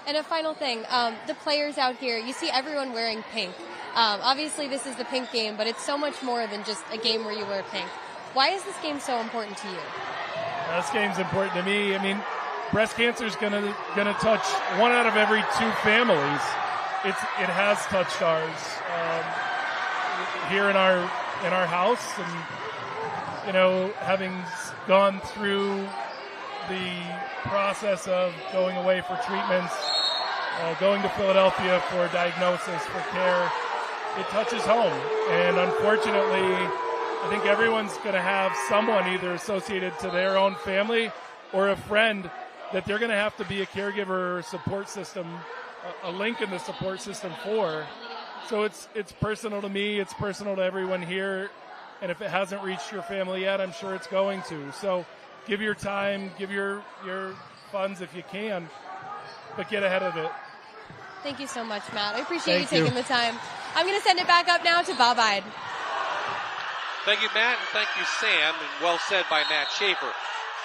And a final thing, the players out here, you see everyone wearing pink. Obviously, this is the pink game, but it's so much more than just a game where you wear pink. Why is this game so important to you? This game's important to me. I mean, breast cancer is gonna touch 1 out of every 2 families. It has touched ours here in our house, and having gone through the process of going away for treatments, going to Philadelphia for diagnosis, for care, it touches home. And unfortunately, I think everyone's going to have someone either associated to their own family or a friend that they're going to have to be a caregiver or support system, a link in the support system for. So it's personal to me, it's personal to everyone here, and if it hasn't reached your family yet, I'm sure it's going to. So give your time, give your funds if you can, but get ahead of it. Thank you so much, Matt. I appreciate you taking the time. I'm going to send it back up now to Bob Ide. Thank you, Matt, and thank you, Sam, and well said by Matt Schaefer.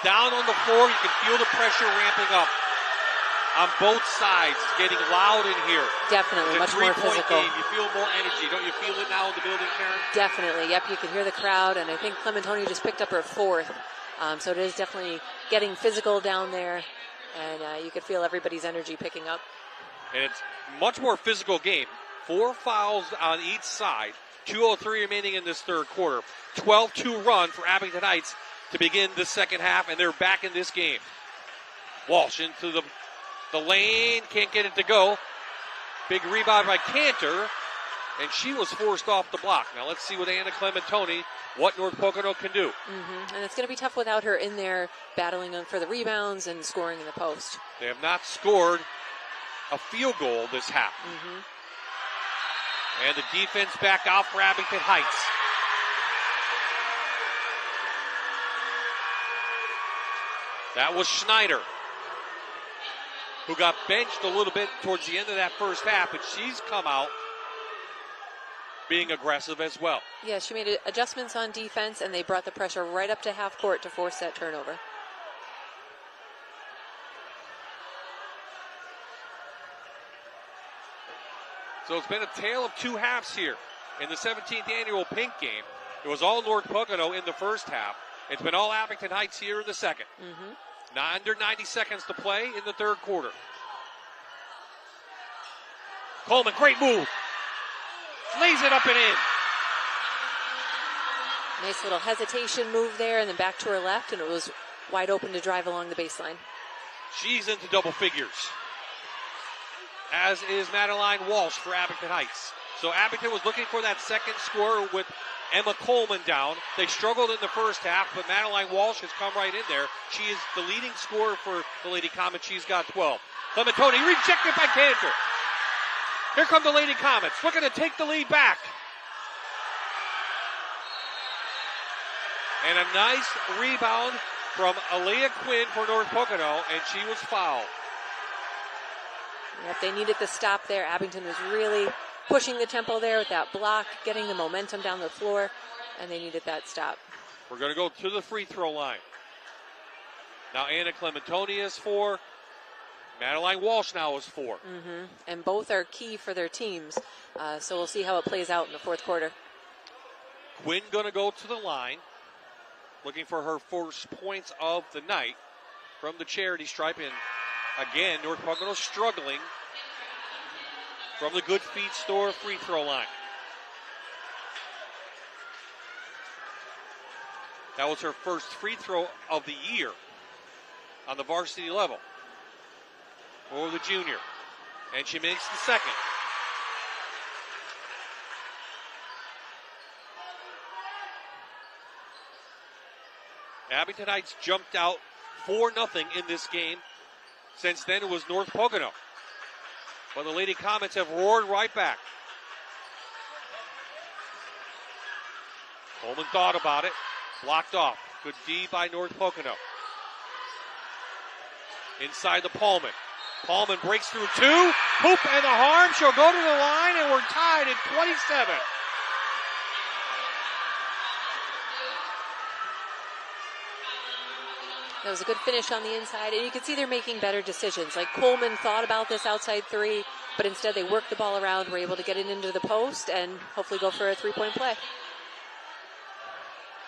Down on the floor, you can feel the pressure ramping up on both sides. It's getting loud in here. Definitely, much more physical. Game. You feel more energy. Don't you feel it now in the building, Karen? Definitely, yep, you can hear the crowd, and I think Clementoni just picked up her 4th. So it is definitely getting physical down there, and you can feel everybody's energy picking up. And it's much more physical game. 4 fouls on each side. 2:03 remaining in this third quarter. 12-2 run for Abington Heights to begin the second half, and they're back in this game. Walsh into the lane, can't get it to go. Big rebound by Cantor, and she was forced off the block. Now let's see with Anna Clementoni what North Pocono can do. And it's going to be tough without her in there battling for the rebounds and scoring in the post. They have not scored a field goal this half. And the defense back out for Abington Heights. That was Schneider, who got benched a little bit towards the end of that first half, but she's come out being aggressive as well. Yeah, she made adjustments on defense, and they brought the pressure right up to half court to force that turnover. So it's been a tale of 2 halves here in the 17th annual Pink game. It was all North Pocono in the first half. It's been all Abington Heights here in the second. Under 90 seconds to play in the third quarter. Coleman, great move. Lays it up and in. Nice little hesitation move there, and then back to her left, and it was wide open to drive along the baseline. She's into double figures, as is Madeline Walsh for Abington Heights. So Abington was looking for that second score with Emma Coleman down. They struggled in the first half, but Madeline Walsh has come right in there. She is the leading scorer for the Lady Comets. She's got 12. Clementoni rejected by Cantor. Here come the Lady Comets, looking to take the lead back. And a nice rebound from Aaliyah Quinn for North Pocono, and she was fouled. Yep, they needed the stop there. Abington was really pushing the tempo there with that block, getting the momentum down the floor, and they needed that stop. We're going to go to the free throw line. Now Anna Clementoni is 4. Madeline Walsh now is 4. And both are key for their teams, so we'll see how it plays out in the fourth quarter. Quinn going to go to the line, looking for her first points of the night from the charity stripe. And again, North Pocono struggling from the Good Feet Store free throw line. That was her first free throw of the year on the varsity level for the junior. And she makes the second. Abington Heights jumped out 4-0 in this game. Since then, it was North Pocono. But the Lady Comets have roared right back. Coleman thought about it. Blocked off. Good D by North Pocono. Inside the Pullman. Pullman breaks through 2. Hoop and the harm. She'll go to the line, and we're tied at 27. That was a good finish on the inside, and you can see they're making better decisions. Like Coleman thought about this outside three, but instead they worked the ball around, were able to get it into the post, and hopefully go for a three-point play.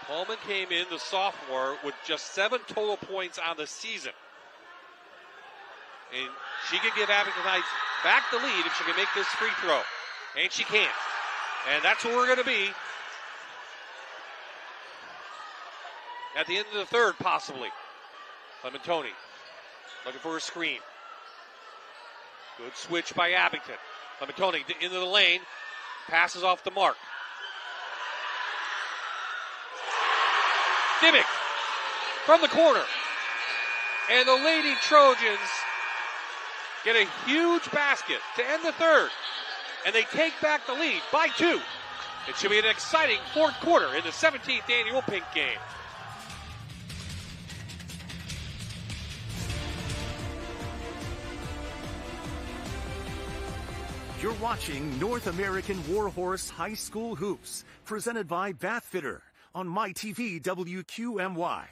Coleman came in, the sophomore, with just 7 total points on the season. And she can give Abington Heights back the lead if she can make this free throw. And she can't. And that's where we're going to be at the end of the third, possibly. Clementoni looking for a screen. Good switch by Abington. Clementoni into the lane. Passes off the mark. Dimmick from the corner. And the Lady Trojans get a huge basket to end the third. And they take back the lead by 2. It should be an exciting fourth quarter in the 17th annual Pink Game. You're watching North American Warhorse High School Hoops, presented by Bathfitter on MyTV WQMY.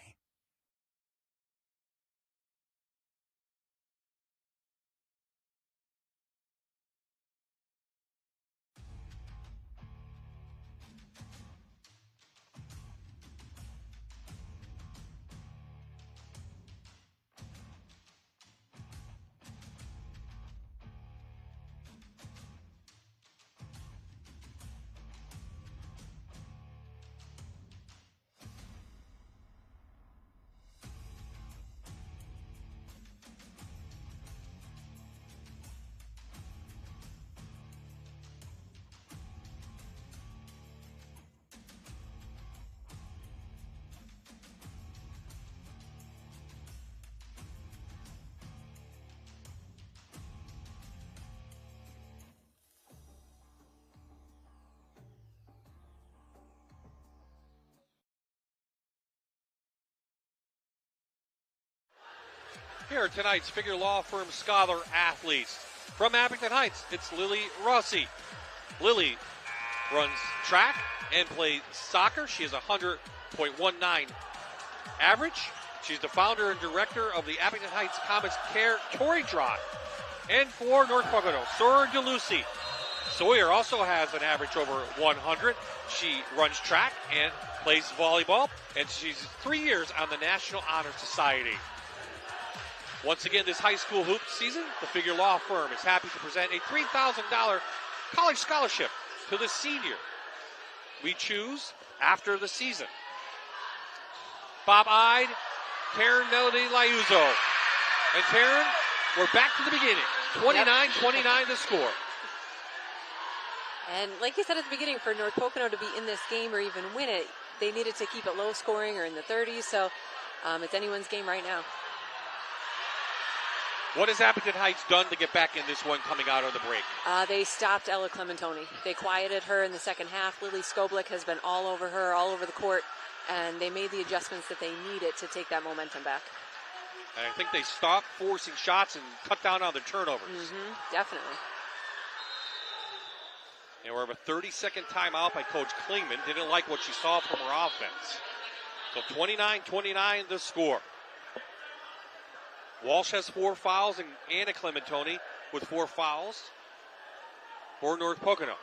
Here are tonight's Figure Law Firm Scholar athletes. From Abington Heights, it's Lily Rossi. Lily runs track and plays soccer. She has 100.19 average. She's the founder and director of the Abington Heights Comets Care Toy Drive. And for North Pocono, Sora DeLucy. Sawyer also has an average over 100. She runs track and plays volleyball, and she's 3 years on the National Honor Society. Once again, this high school hoop season, the Figure Law Firm is happy to present a $3,000 college scholarship to the senior we choose after the season. Bob-eyed Taryn Melody Liuzzo. And Taryn, we're back to the beginning. 29-29 the score. And like you said at the beginning, for North Pocono to be in this game or even win it, they needed to keep it low scoring or in the 30s. So it's anyone's game right now. What has Abington Heights done to get back in this one coming out of the break? They stopped Ella Clementoni. They quieted her in the second half. Lily Skoblik has been all over her, all over the court, and they made the adjustments that they needed to take that momentum back. And I think they stopped forcing shots and cut down on the turnovers. Definitely. And we have a 30-second timeout by Coach Klingman. Didn't like what she saw from her offense. So 29-29 the score. Walsh has 4 fouls, and Anna Clementoni with 4 fouls for North Pocono.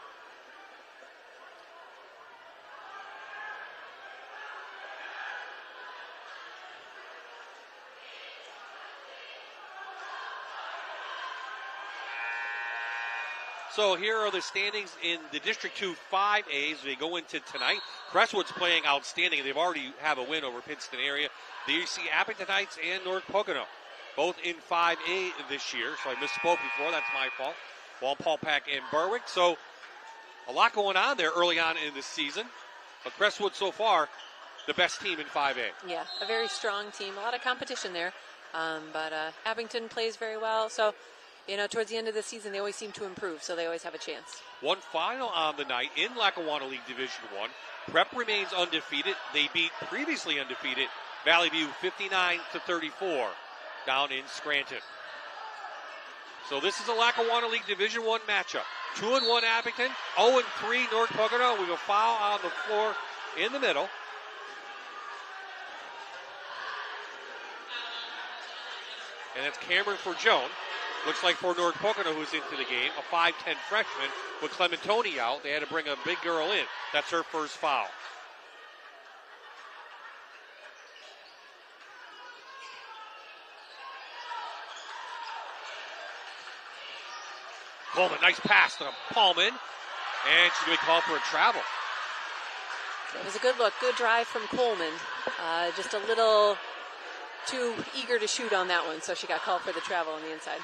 So here are the standings in the District 2 5As. They go into tonight. Crestwood's playing outstanding. They've already have a win over Pittston area. There you see Abington Heights and North Pocono, both in 5A this year. So I misspoke before. That's my fault. Walpole-Pack and Berwick. So a lot going on there early on in the season. But Crestwood so far, the best team in 5A. Yeah, a very strong team. A lot of competition there. But Abington plays very well. So, you know, towards the end of the season, they always seem to improve. So they always have a chance. One final on the night in Lackawanna League Division 1. Prep remains undefeated. They beat previously undefeated Valley View 59-34 down in Scranton. So this is a Lackawanna League Division 1 matchup. 2-1 Abington, 0-3 North Pocono. We have a foul on the floor in the middle. And that's Cameron for Joan. Looks like for North Pocono, who's into the game, a 5'10 freshman with Clementoni out. They had to bring a big girl in. That's her first foul. Coleman, nice pass to Paulman. And she's going to be called for a travel. It was a good look, good drive from Coleman. Just a little too eager to shoot on that one, so she got called for the travel on the inside.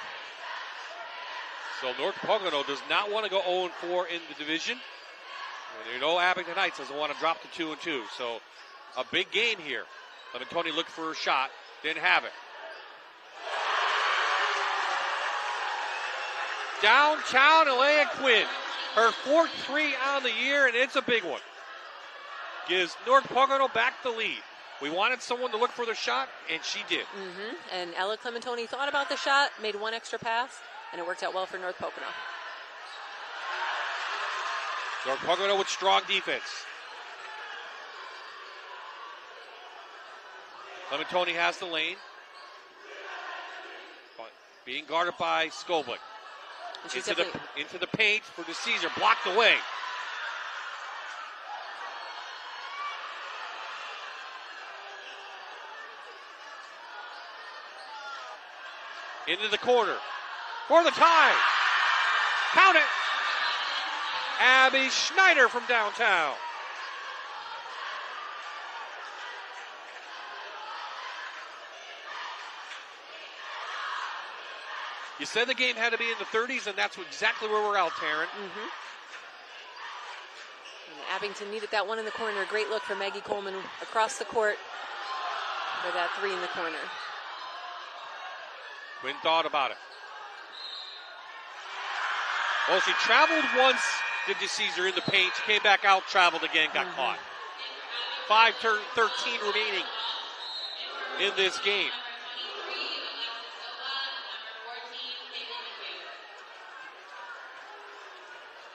So North Pocono does not want to go 0-4 in the division. And you know Abington Heights doesn't want to drop to 2-2. So a big game here. Clementoni looked for a shot, didn't have it. Downtown, Alea Quinn. Her fourth 3 on the year, and it's a big one. Gives North Pocono back the lead. We wanted someone to look for the shot, and she did. And Ella Clementoni thought about the shot, made one extra pass, and it worked out well for North Pocono. North Pocono with strong defense. Clementoni has the lane. Being guarded by Skoblik. Into the paint for DeCesar, blocked away. Into the corner for the tie. Count it. Abby Schneider from downtown. You said the game had to be in the 30s, and that's exactly where we're out, Taryn. And Abington needed that one in the corner. Great look from Maggie Coleman across the court for that 3 in the corner. Quinn thought about it. Well, she traveled once, did DeCesar in the paint. She came back out, traveled again, got caught. 5:13 remaining in this game.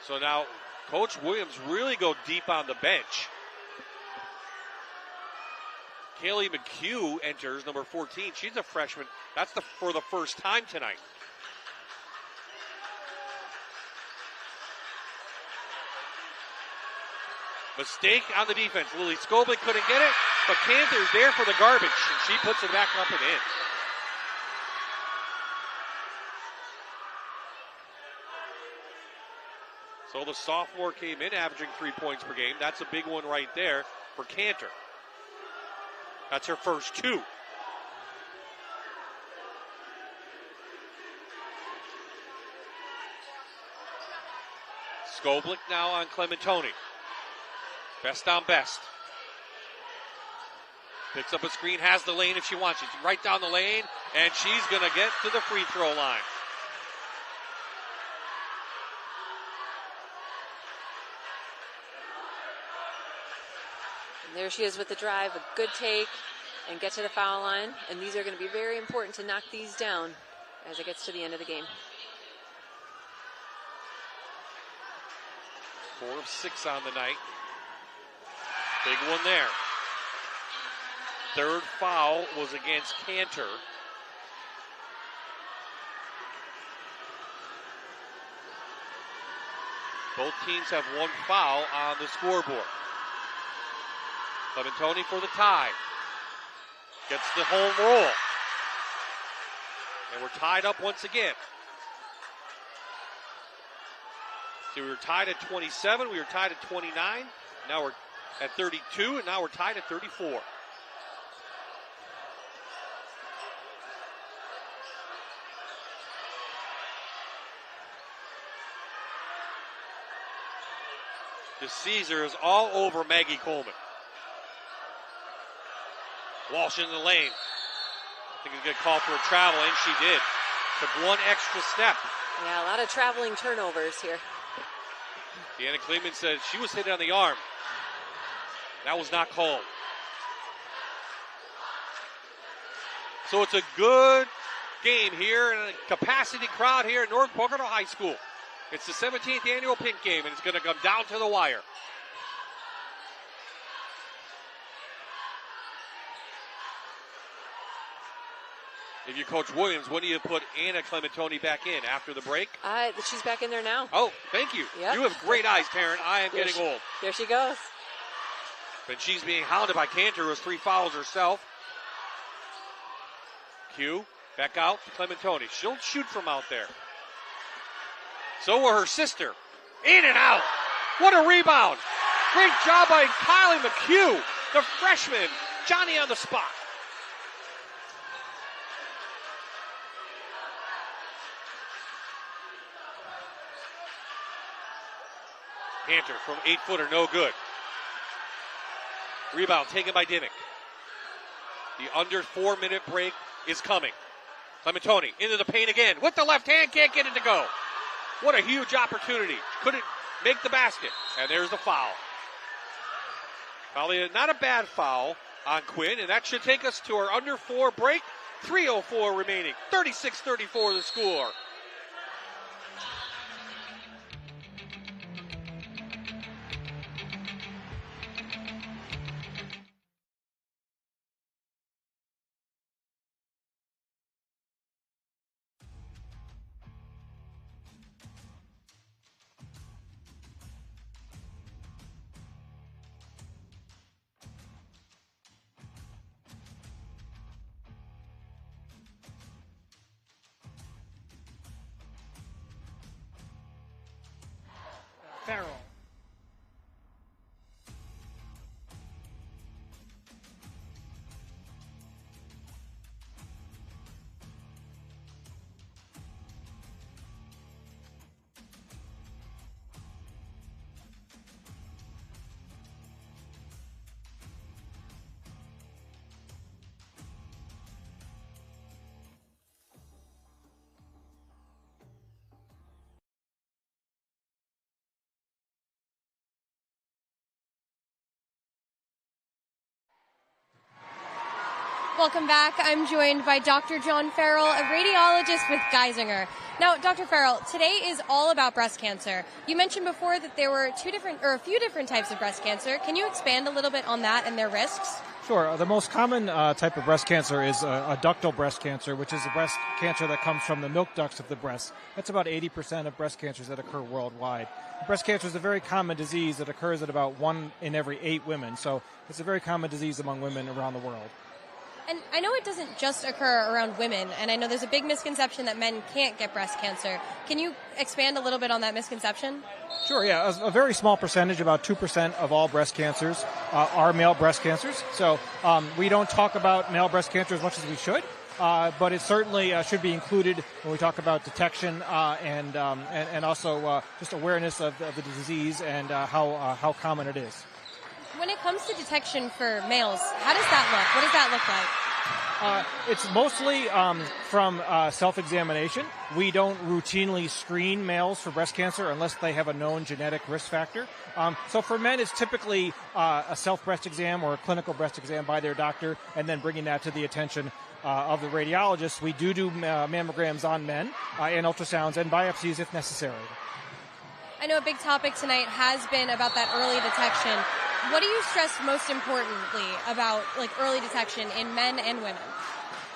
So now Coach Williams really go deep on the bench. Kaylee McHugh enters, number 14. She's a freshman. That's for the first time tonight. Mistake on the defense. Lily Skoblik couldn't get it, but Cantor's there for the garbage, and she puts it back up and in. So the sophomore came in averaging 3 points per game. That's a big one right there for Cantor. That's her first 2. Skoblik now on Clementoni. Best on best. Picks up a screen, has the lane if she wants. She's right down the lane, and she's going to get to the free throw line. And there she is with the drive, a good take, and get to the foul line. And these are going to be very important to knock these down as it gets to the end of the game. 4 of 6 on the night. Big one there. Third foul was against Cantor. Both teams have 1 foul on the scoreboard. Clementoni for the tie. Gets the home roll. And we're tied up once again. So we were tied at 27, we were tied at 29, now we're at 32, and now we're tied at 34. DeCesar is all over Maggie Coleman. Walsh in the lane. I think he's going to call for a travel, and she did. Took 1 extra step. Yeah, a lot of traveling turnovers here. Deanna Kleeman said she was hit on the arm. That was not called. So it's a good game here and a capacity crowd here at North Pocono High School. It's the 17th annual Pink Game, and it's going to come down to the wire. If you coach Williams, when do you put Anna Clementoni back in after the break? She's back in there now. Oh, thank you. Yep. You have great eyes, Taryn. I am getting old. There she goes. But she's being hounded by Cantor, who has 3 fouls herself. Q, back out to Clementoni. She'll shoot from out there. So will her sister. In and out. What a rebound. Great job by Kylie McHugh, the freshman. Johnny on the spot. Cantor from 8-footer, no good. Rebound taken by Dimmick. The under 4-minute break is coming. Clementoni into the paint again with the left hand, can't get it to go. What a huge opportunity. Couldn't make the basket. And there's the foul. Probably not a bad foul on Quinn, and that should take us to our under 4 break. 3:04 remaining. 36-34 the score. Farrell. Welcome back. I'm joined by Dr. John Farrell, a radiologist with Geisinger. Now, Dr. Farrell, today is all about breast cancer. You mentioned before that there were a few different types of breast cancer. Can you expand a little bit on that and their risks? Sure. The most common type of breast cancer is a ductal breast cancer, which is a breast cancer that comes from the milk ducts of the breast. That's about 80% of breast cancers that occur worldwide. Breast cancer is a very common disease that occurs at about 1 in every 8 women. So it's a very common disease among women around the world. And I know it doesn't just occur around women, and I know there's a big misconception that men can't get breast cancer. Can you expand a little bit on that misconception? Sure, yeah. A very small percentage, about 2% of all breast cancers are male breast cancers. So we don't talk about male breast cancer as much as we should, but it certainly should be included when we talk about detection and also just awareness of the disease and how common it is. When it comes to detection for males, how does that look? What does that look like? It's mostly from self-examination. We don't routinely screen males for breast cancer unless they have a known genetic risk factor. So for men, it's typically a self-breast exam or a clinical breast exam by their doctor, and then bringing that to the attention of the radiologist. We do mammograms on men and ultrasounds and biopsies if necessary. I know a big topic tonight has been about that early detection. What do you stress most importantly about early detection in men and women?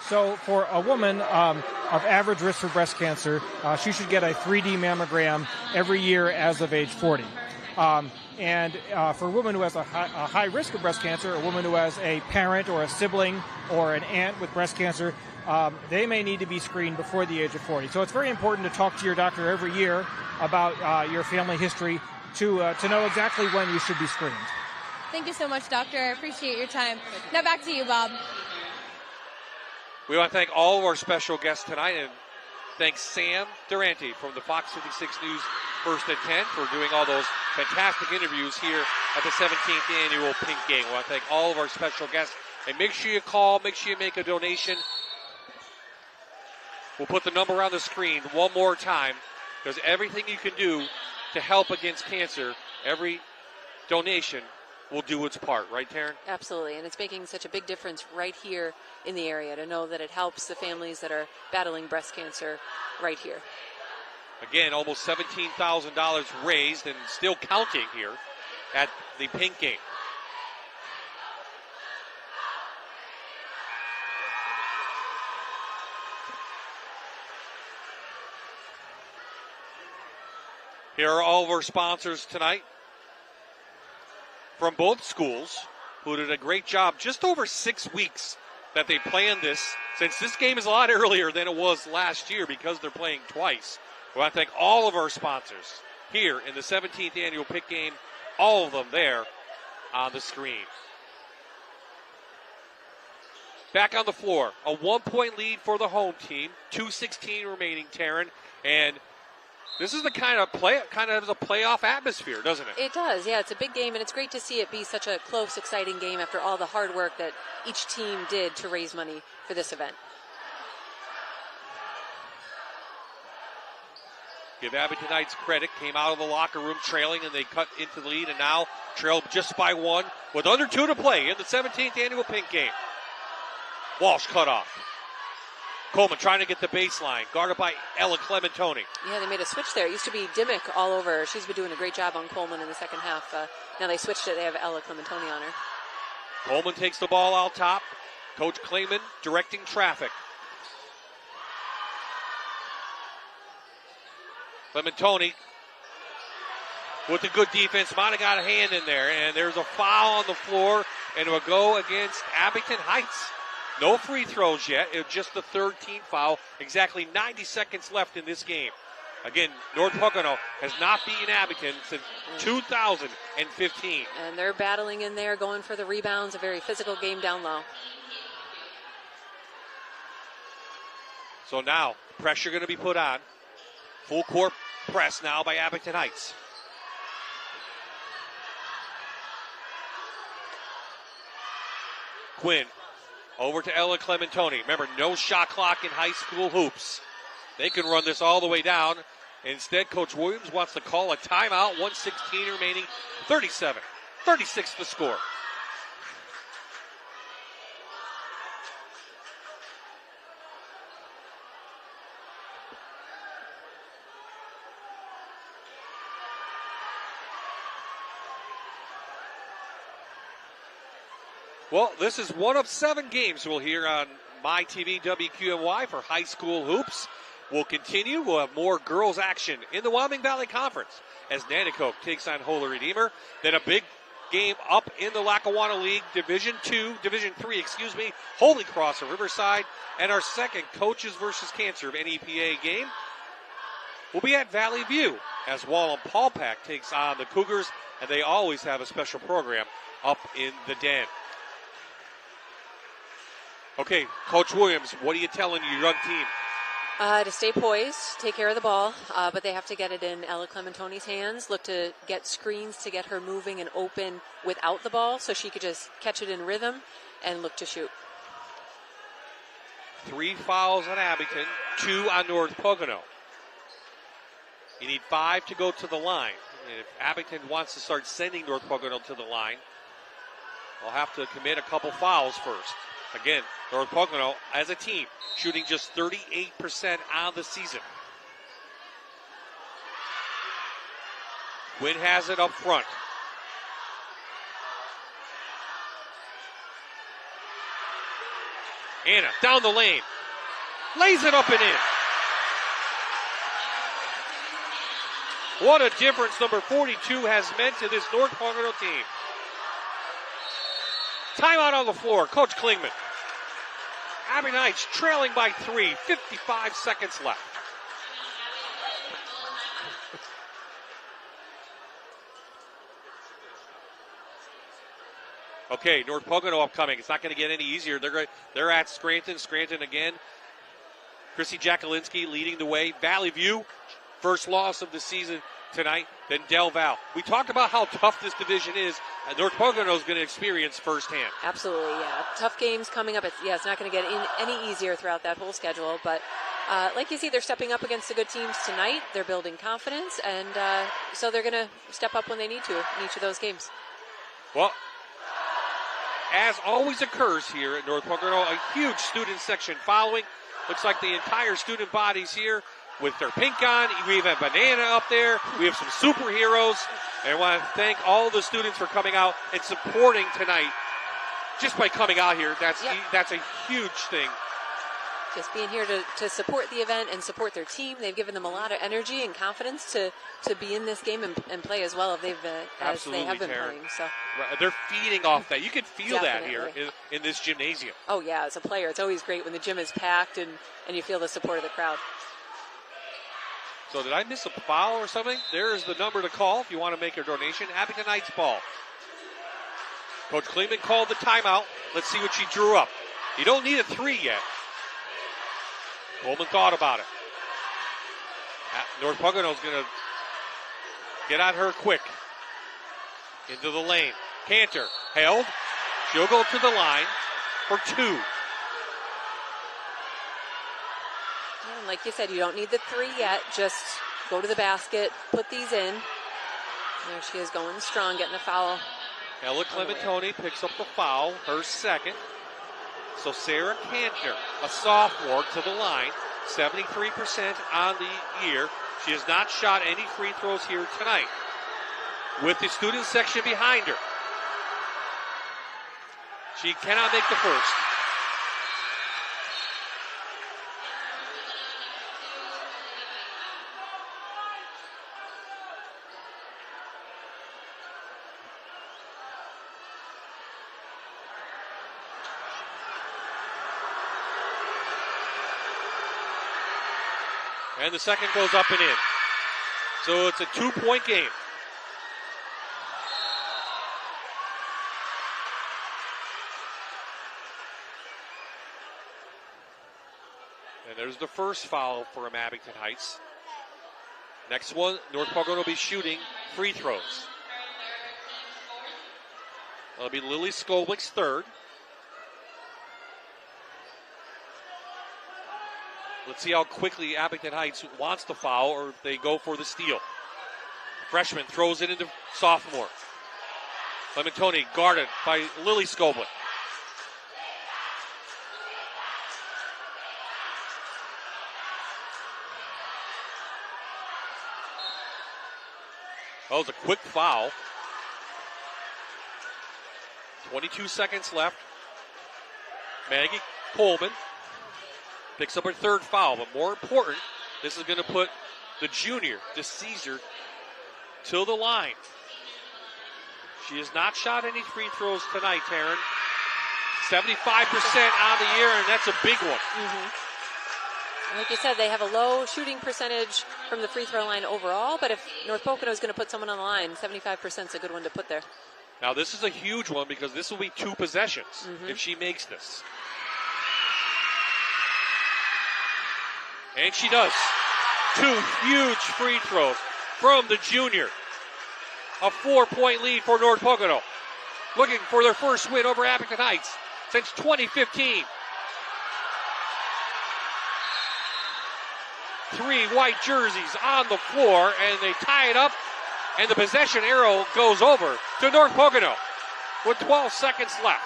So for a woman of average risk for breast cancer, she should get a 3D mammogram every year as of age 40. And for a woman who has a high risk of breast cancer, a woman who has a parent or a sibling or an aunt with breast cancer, they may need to be screened before the age of 40. So it's very important to talk to your doctor every year about your family history to know exactly when you should be screened. Thank you so much, Doctor. I appreciate your time. Now back to you, Bob. We want to thank all of our special guests tonight, and thank Sam Durante from the Fox 56 News First and 10 for doing all those fantastic interviews here at the 17th annual Pink Game. We want to thank all of our special guests, and make sure you call, make sure you make a donation. We'll put the number on the screen one more time. There's everything you can do to help against cancer. Every donation will do its part, right, Taryn? Absolutely, and it's making such a big difference right here in the area to know that it helps the families that are battling breast cancer right here. Again, almost $17,000 raised and still counting here at the Pink Game. Here are all of our sponsors tonight from both schools who did a great job. Just over 6 weeks that they planned this, since this game is a lot earlier than it was last year because they're playing twice. We want to thank all of our sponsors here in the 17th annual Pick Game, all of them there on the screen. Back on the floor, a 1-point lead for the home team, 2:16 remaining, Taryn, and this is the kind of a playoff atmosphere, doesn't it? It does, yeah. It's a big game, and it's great to see it be such a close, exciting game after all the hard work that each team did to raise money for this event. Give Abington Knights credit. Came out of the locker room trailing, and they cut into the lead, and now trail just by 1 with under 2 to play in the 17th annual Pink Game. Walsh cut off. Coleman trying to get the baseline, guarded by Ella Clementoni. Yeah, they made a switch there. It used to be Dimmick all over. She's been doing a great job on Coleman in the second half. Now they switched it. They have Ella Clementoni on her. Coleman takes the ball out top. Coach Klingman directing traffic. Clementoni with the good defense. Might have got a hand in there, and there's a foul on the floor, and it will go against Abington Heights. No free throws yet. It's just the third team foul. Exactly 90 seconds left in this game. Again, North Pocono has not beaten Abington since 2015. And they're battling in there, going for the rebounds. A very physical game down low. So now, pressure going to be put on. Full court press now by Abington Heights. Quinn over to Ella Clementoni. Remember, no shot clock in high school hoops. They can run this all the way down. Instead, Coach Williams wants to call a timeout. 1:16 remaining. 37-36 the score. Well, this is one of 7 games we'll hear on MyTV WQMY for high school hoops. We'll continue. We'll have more girls action in the Wyoming Valley Conference as Nanticoke takes on Holy Redeemer. Then a big game up in the Lackawanna League, Division 3, Holy Cross of Riverside. And our second Coaches versus Cancer of NEPA game will be at Valley View as Wallen-Paulpack takes on the Cougars, and they always have a special program up in the Den. Okay, Coach Williams, what are you telling your young team? To stay poised, take care of the ball, but they have to get it in Ella Clementoni's hands. Look to get screens to get her moving and open without the ball so she could just catch it in rhythm and look to shoot. 3 fouls on Abington, 2 on North Pocono. You need 5 to go to the line. And if Abington wants to start sending North Pocono to the line, they'll have to commit a couple fouls first. Again, North Pocono, as a team, shooting just 38% on the season. Quinn has it up front. Anna, down the lane. Lays it up and in. What a difference number 42 has meant to this North Pocono team. Timeout on the floor, Coach Klingman. Abington Heights trailing by 3, 55 seconds left. Okay, North Pocono upcoming. It's not going to get any easier. They're at Scranton. Scranton again. Chrissy Jakulinski leading the way. Valley View, first loss of the season tonight. Then Del Val. We talked about how tough this division is, and North Pocono is going to experience firsthand. Absolutely, yeah. Tough games coming up. It's not going to get any easier throughout that whole schedule. But like you see, they're stepping up against the good teams tonight. They're building confidence, and so they're going to step up when they need to in each of those games. Well, as always occurs here at North Pocono, a huge student section following. Looks like the entire student body's here with their pink on. We even have Banana up there. We have some superheroes. And I want to thank all the students for coming out and supporting tonight. Just by coming out here, that's a huge thing Just being here to support the event and support their team. They've given them a lot of energy and confidence to be in this game and play as well as they have been playing. So right, they're feeding off that. You can feel Definitely. that here in this gymnasium. Oh yeah, as a player, it's always great when the gym is packed and you feel the support of the crowd. So did I miss a foul or something? There is the number to call if you want to make your donation. Abington Heights ball. Coach Kleeman called the timeout. Let's see what she drew up. You don't need a 3 yet. Coleman thought about it. North Pocono's going to get on her quick. Into the lane. Cantor held. She'll go to the line for 2. And like you said, you don't need the 3 yet. Just go to the basket, put these in. There she is going strong, getting a foul. Ella Clementoni picks up the foul, her second. So Sarah Cantor, a sophomore, to the line, 73% on the year. She has not shot any free throws here tonight. With the student section behind her, she cannot make the first. And the second goes up and in. So it's a 2-point game. And there's the first foul for Abington Heights. Next one, North Pocono will be shooting free throws. That'll be Lily Skoblick's third. Let's see how quickly Abington Heights wants to foul or if they go for the steal. Freshman throws it into sophomore. Clementoni guarded by Lily Skoblick. That was a quick foul. 22 seconds left. Maggie Coleman picks up her third foul, but more important, this is going to put the junior, DeCesar, to the line. She has not shot any free throws tonight, Taryn. 75% on the year, and that's a big one. Mm-hmm. Like you said, they have a low shooting percentage from the free throw line overall, but if North Pocono is going to put someone on the line, 75% is a good one to put there. Now, this is a huge one because this will be 2 possessions if she makes this. And she does. 2 huge free throws from the junior. A 4-point lead for North Pocono. Looking for their first win over Abington Heights since 2015. 3 white jerseys on the floor, and they tie it up, and the possession arrow goes over to North Pocono with 12 seconds left.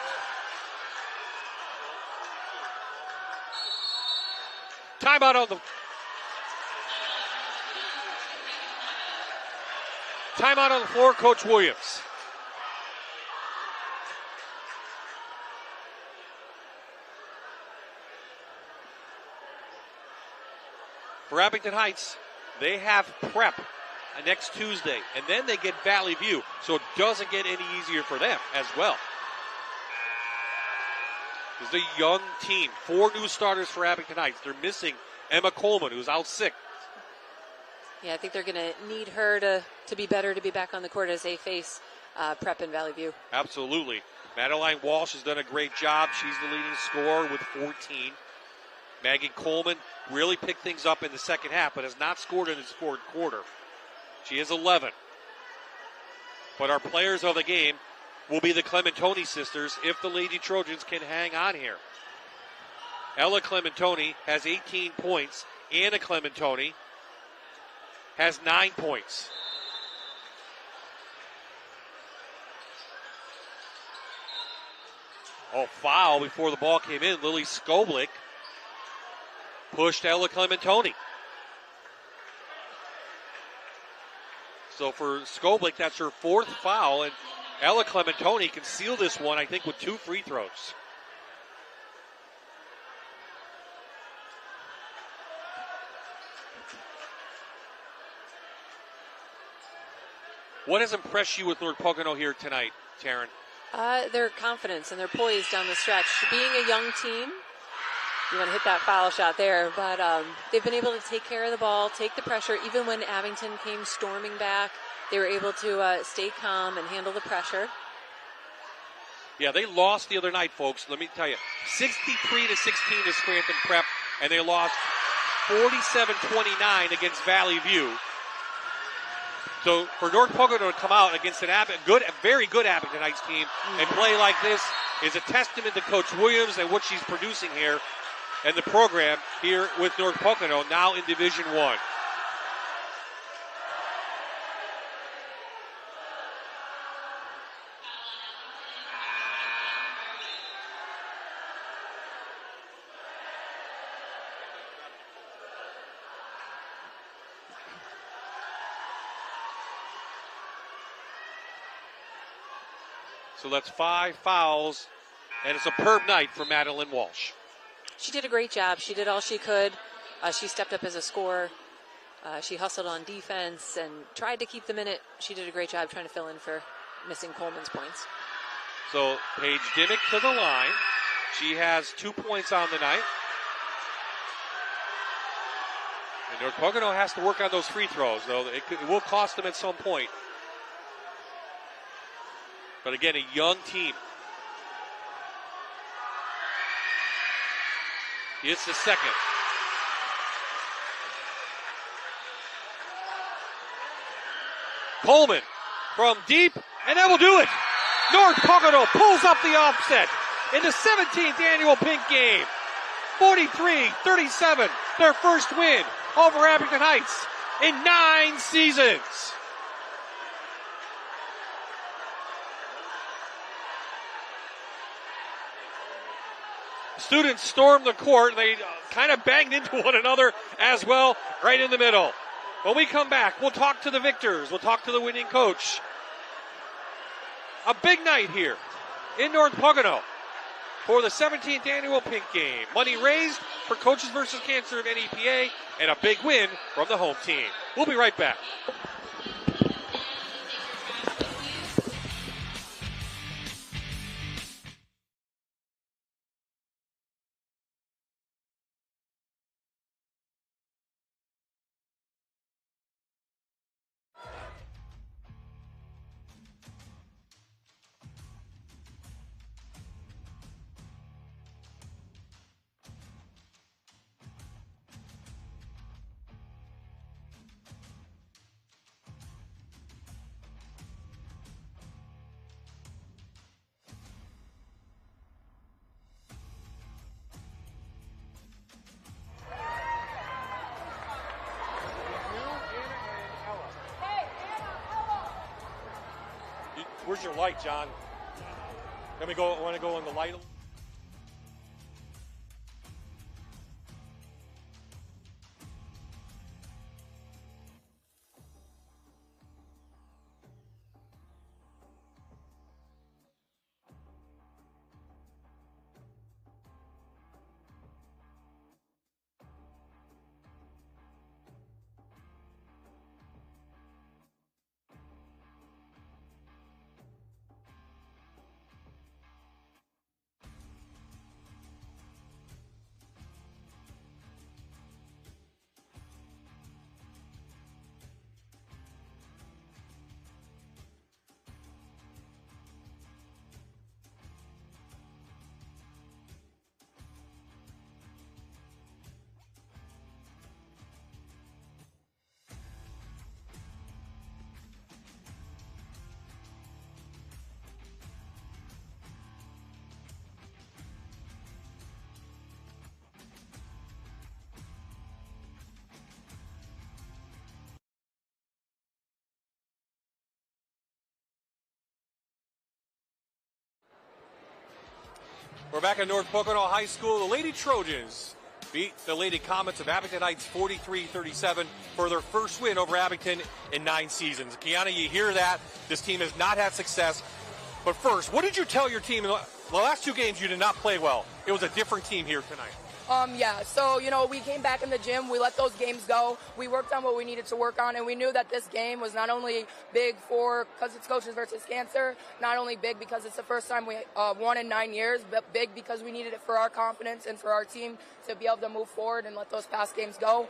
Timeout on the floor, Coach Williams. For Abington Heights, they have prep next Tuesday, and then they get Valley View, so it doesn't get any easier for them as well. This is a young team. 4 new starters for Abington Heights. They're missing Emma Coleman, who's out sick. Yeah, I think they're going to need her to be better to be back on the court as they face prep in Valley View. Absolutely. Madeline Walsh has done a great job. She's the leading scorer with 14. Maggie Coleman really picked things up in the second half, but has not scored in the fourth quarter. She has 11. But our players of the game will be the Clementoni sisters if the Lady Trojans can hang on here. Ella Clementoni has 18 points. Anna Clementoni has 9 points. Oh, foul before the ball came in. Lily Skoblick pushed Ella Clementoni. So for Skoblick, that's her 4th foul, and Ella Clementoni can seal this one, I think, with 2 free throws. What has impressed you with North Pocono here tonight, Taryn? Their confidence and their poise down the stretch. Being a young team, you want to hit that foul shot there, but they've been able to take care of the ball, take the pressure. Even when Abington came storming back, they were able to stay calm and handle the pressure. Yeah, they lost the other night, folks. Let me tell you, 63-16 to Scranton Prep, and they lost 47-29 against Valley View. So for North Pocono to come out against a very good Abington Heights team and play like this is a testament to Coach Williams and what she's producing here and the program here with North Pocono, now in Division I. So that's 5 fouls, and a superb night for Madeline Walsh. She did a great job. She did all she could. She stepped up as a scorer. She hustled on defense and tried to keep them in it. She did a great job trying to fill in for missing Coleman's points. So Paige Dimmick to the line. She has 2 points on the night. And North Pocono has to work on those free throws, though. It will cost them at some point. But again, a young team. It's the second. Coleman from deep, and that will do it. North Pocono pulls up the offset in the 17th annual Pink Game. 43-37, their first win over Abington Heights in 9 seasons. Students stormed the court. They kind of banged into one another as well, right in the middle. When we come back, we'll talk to the victors. We'll talk to the winning coach. A big night here in North Pocono for the 17th annual Pink Game. Money raised for Coaches vs. Cancer of NEPA and a big win from the home team. We'll be right back. Where's your light, John? Want to go on the light? We're back at North Pocono High School. The Lady Trojans beat the Lady Comets of Abington Heights 43-37 for their first win over Abington in 9 seasons. Kiana, you hear that. This team has not had success. But first, what did you tell your team? The last 2 games you did not play well. It was a different team here tonight. Yeah, so, we came back in the gym, we let those games go, we worked on what we needed to work on, and we knew that this game was not only big because it's Coaches versus Cancer, not only big because it's the first time we won in 9 years, but big because we needed it for our confidence and for our team to be able to move forward and let those past games go.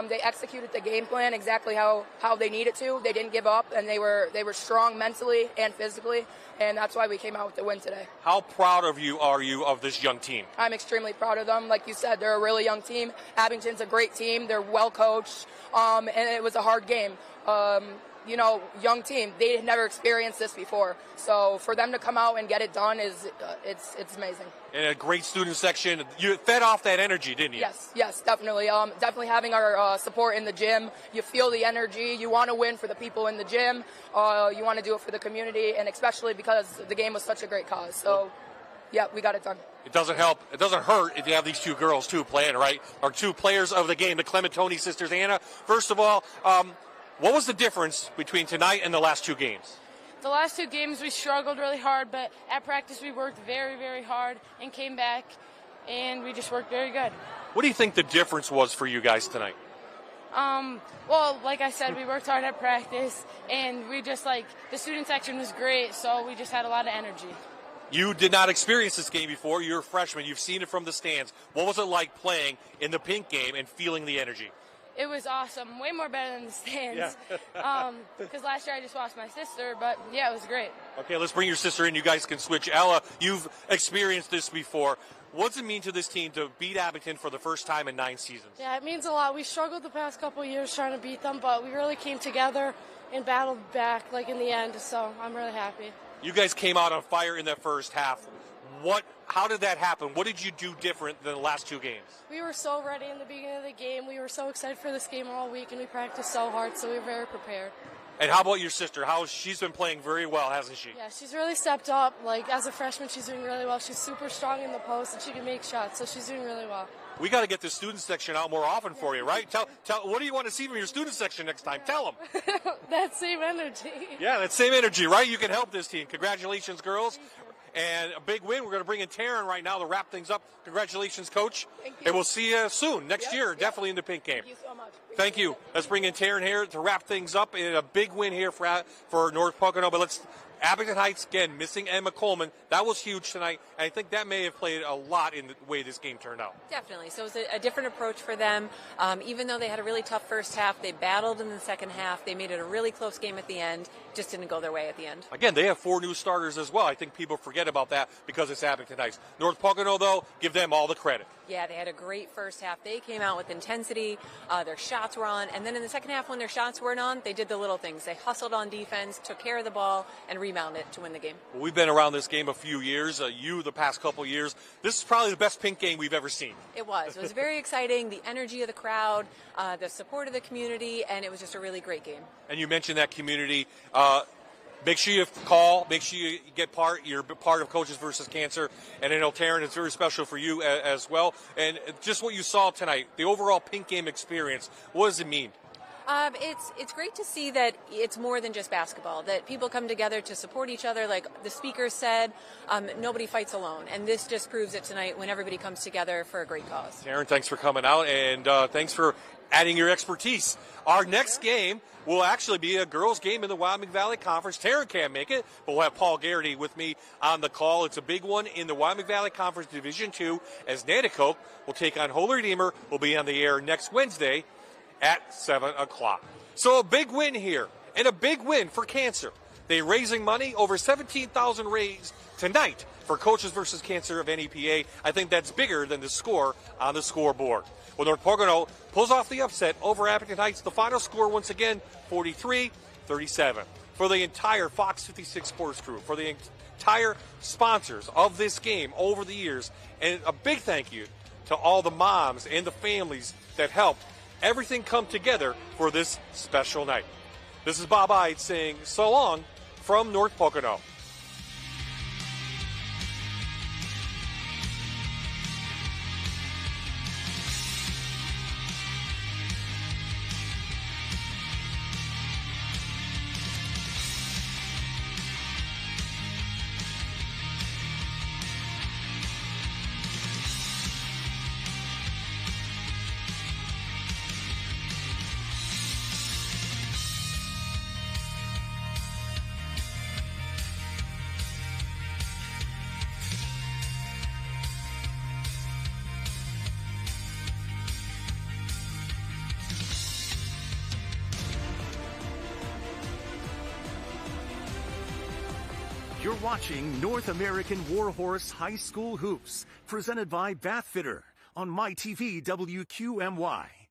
They executed the game plan exactly how they needed to. They didn't give up, and they were strong mentally and physically, and that's why we came out with the win today. How proud are you of this young team? I'm extremely proud of them. Like you said, they're a really young team. Abington's a great team. They're well coached, and it was a hard game. Young team. They had never experienced this before. So for them to come out and get it done it's amazing. And a great student section. You fed off that energy, didn't you? Yes, definitely. Definitely having our support in the gym. You feel the energy. You want to win for the people in the gym. You want to do it for the community, and especially because the game was such a great cause. So, yeah, we got it done. It doesn't hurt if you have these two girls, too, playing, right? Or two players of the game, the Clementoni sisters. Anna, first of all, what was the difference between tonight and the last two games? The last two games we struggled really hard, but at practice we worked very, very hard and came back, and we just worked very good. What do you think the difference was for you guys tonight? Well, like I said, we worked hard at practice, and we just, the student section was great, so we just had a lot of energy. You did not experience this game before. You're a freshman. You've seen it from the stands. What was it like playing in the pink game and feeling the energy? It was awesome. Way more better than the stands. Because last year I just lost my sister, but yeah, it was great. Okay, let's bring your sister in. You guys can switch. Ella, you've experienced this before. What does it mean to this team to beat Abington for the first time in 9 seasons? Yeah, it means a lot. We struggled the past couple of years trying to beat them, but we really came together and battled back in the end, so I'm really happy. You guys came out on fire in that first half. How did that happen? What did you do different than the last two games? We were so ready in the beginning of the game. We were so excited for this game all week, and we practiced so hard, so we were very prepared. And how about your sister? She's been playing very well, hasn't she? Yeah, she's really stepped up. As a freshman, she's doing really well. She's super strong in the post, and she can make shots, so she's doing really well. We got to get the student section out more often for you, right? Tell. What do you want to see from your student section next time? Tell them. That same energy. Yeah, that same energy, right? You can help this team. Congratulations, girls. And a big win. We're going to bring in Taryn right now to wrap things up. Congratulations, Coach. Thank you. And we'll see you soon, next year, definitely in the pink game. Thank you so much. Thank you. Let's bring in Taryn here to wrap things up. And a big win here for North Pocono. But Abington Heights, again, missing Emma Coleman. That was huge tonight. And I think that may have played a lot in the way this game turned out. Definitely. So it was a different approach for them. Even though they had a really tough first half, they battled in the second half. They made it a really close game at the end. Just didn't go their way at the end. Again, they have 4 new starters as well. I think people forget about that because it's Abington Heights. North Pocono, though, give them all the credit. Yeah, they had a great first half. They came out with intensity. Their shots were on. And then in the second half, when their shots weren't on, they did the little things. They hustled on defense, took care of the ball, and rebounded to win the game. Well, we've been around this game a few years. The past couple years. This is probably the best pink game we've ever seen. It was. It was very exciting. The energy of the crowd, the support of the community, and it was just a really great game. And you mentioned that community. Make sure you call. Make sure you get part. You're part of Coaches versus Cancer. And I know, Taryn, it's very special for you as well. And just what you saw tonight, the overall pink game experience, what does it mean? It's great to see that it's more than just basketball, that people come together to support each other. Like the speaker said, nobody fights alone. And this just proves it tonight when everybody comes together for a great cause. Taryn, thanks for coming out, and thanks for adding your expertise. Our next game will actually be a girls' game in the Wyoming Valley Conference. Taryn can't make it, but we'll have Paul Garrity with me on the call. It's a big one in the Wyoming Valley Conference Division II, as Nanticoke will take on Holy Redeemer. Will be on the air next Wednesday at 7 o'clock. So a big win here, and a big win for Cancer. They're raising money, over $17,000 raised tonight for Coaches versus Cancer of NEPA. I think that's bigger than the score on the scoreboard. Well, North Pocono pulls off the upset over Abington Heights. The final score, once again, 43-37. For the entire Fox 56 Sports crew, for the entire sponsors of this game over the years, and a big thank you to all the moms and the families that helped everything come together for this special night. This is Bob Ide saying so long from North Pocono. You're watching North American Warhorse High School Hoops, presented by Bathfitter on MyTV WQMY.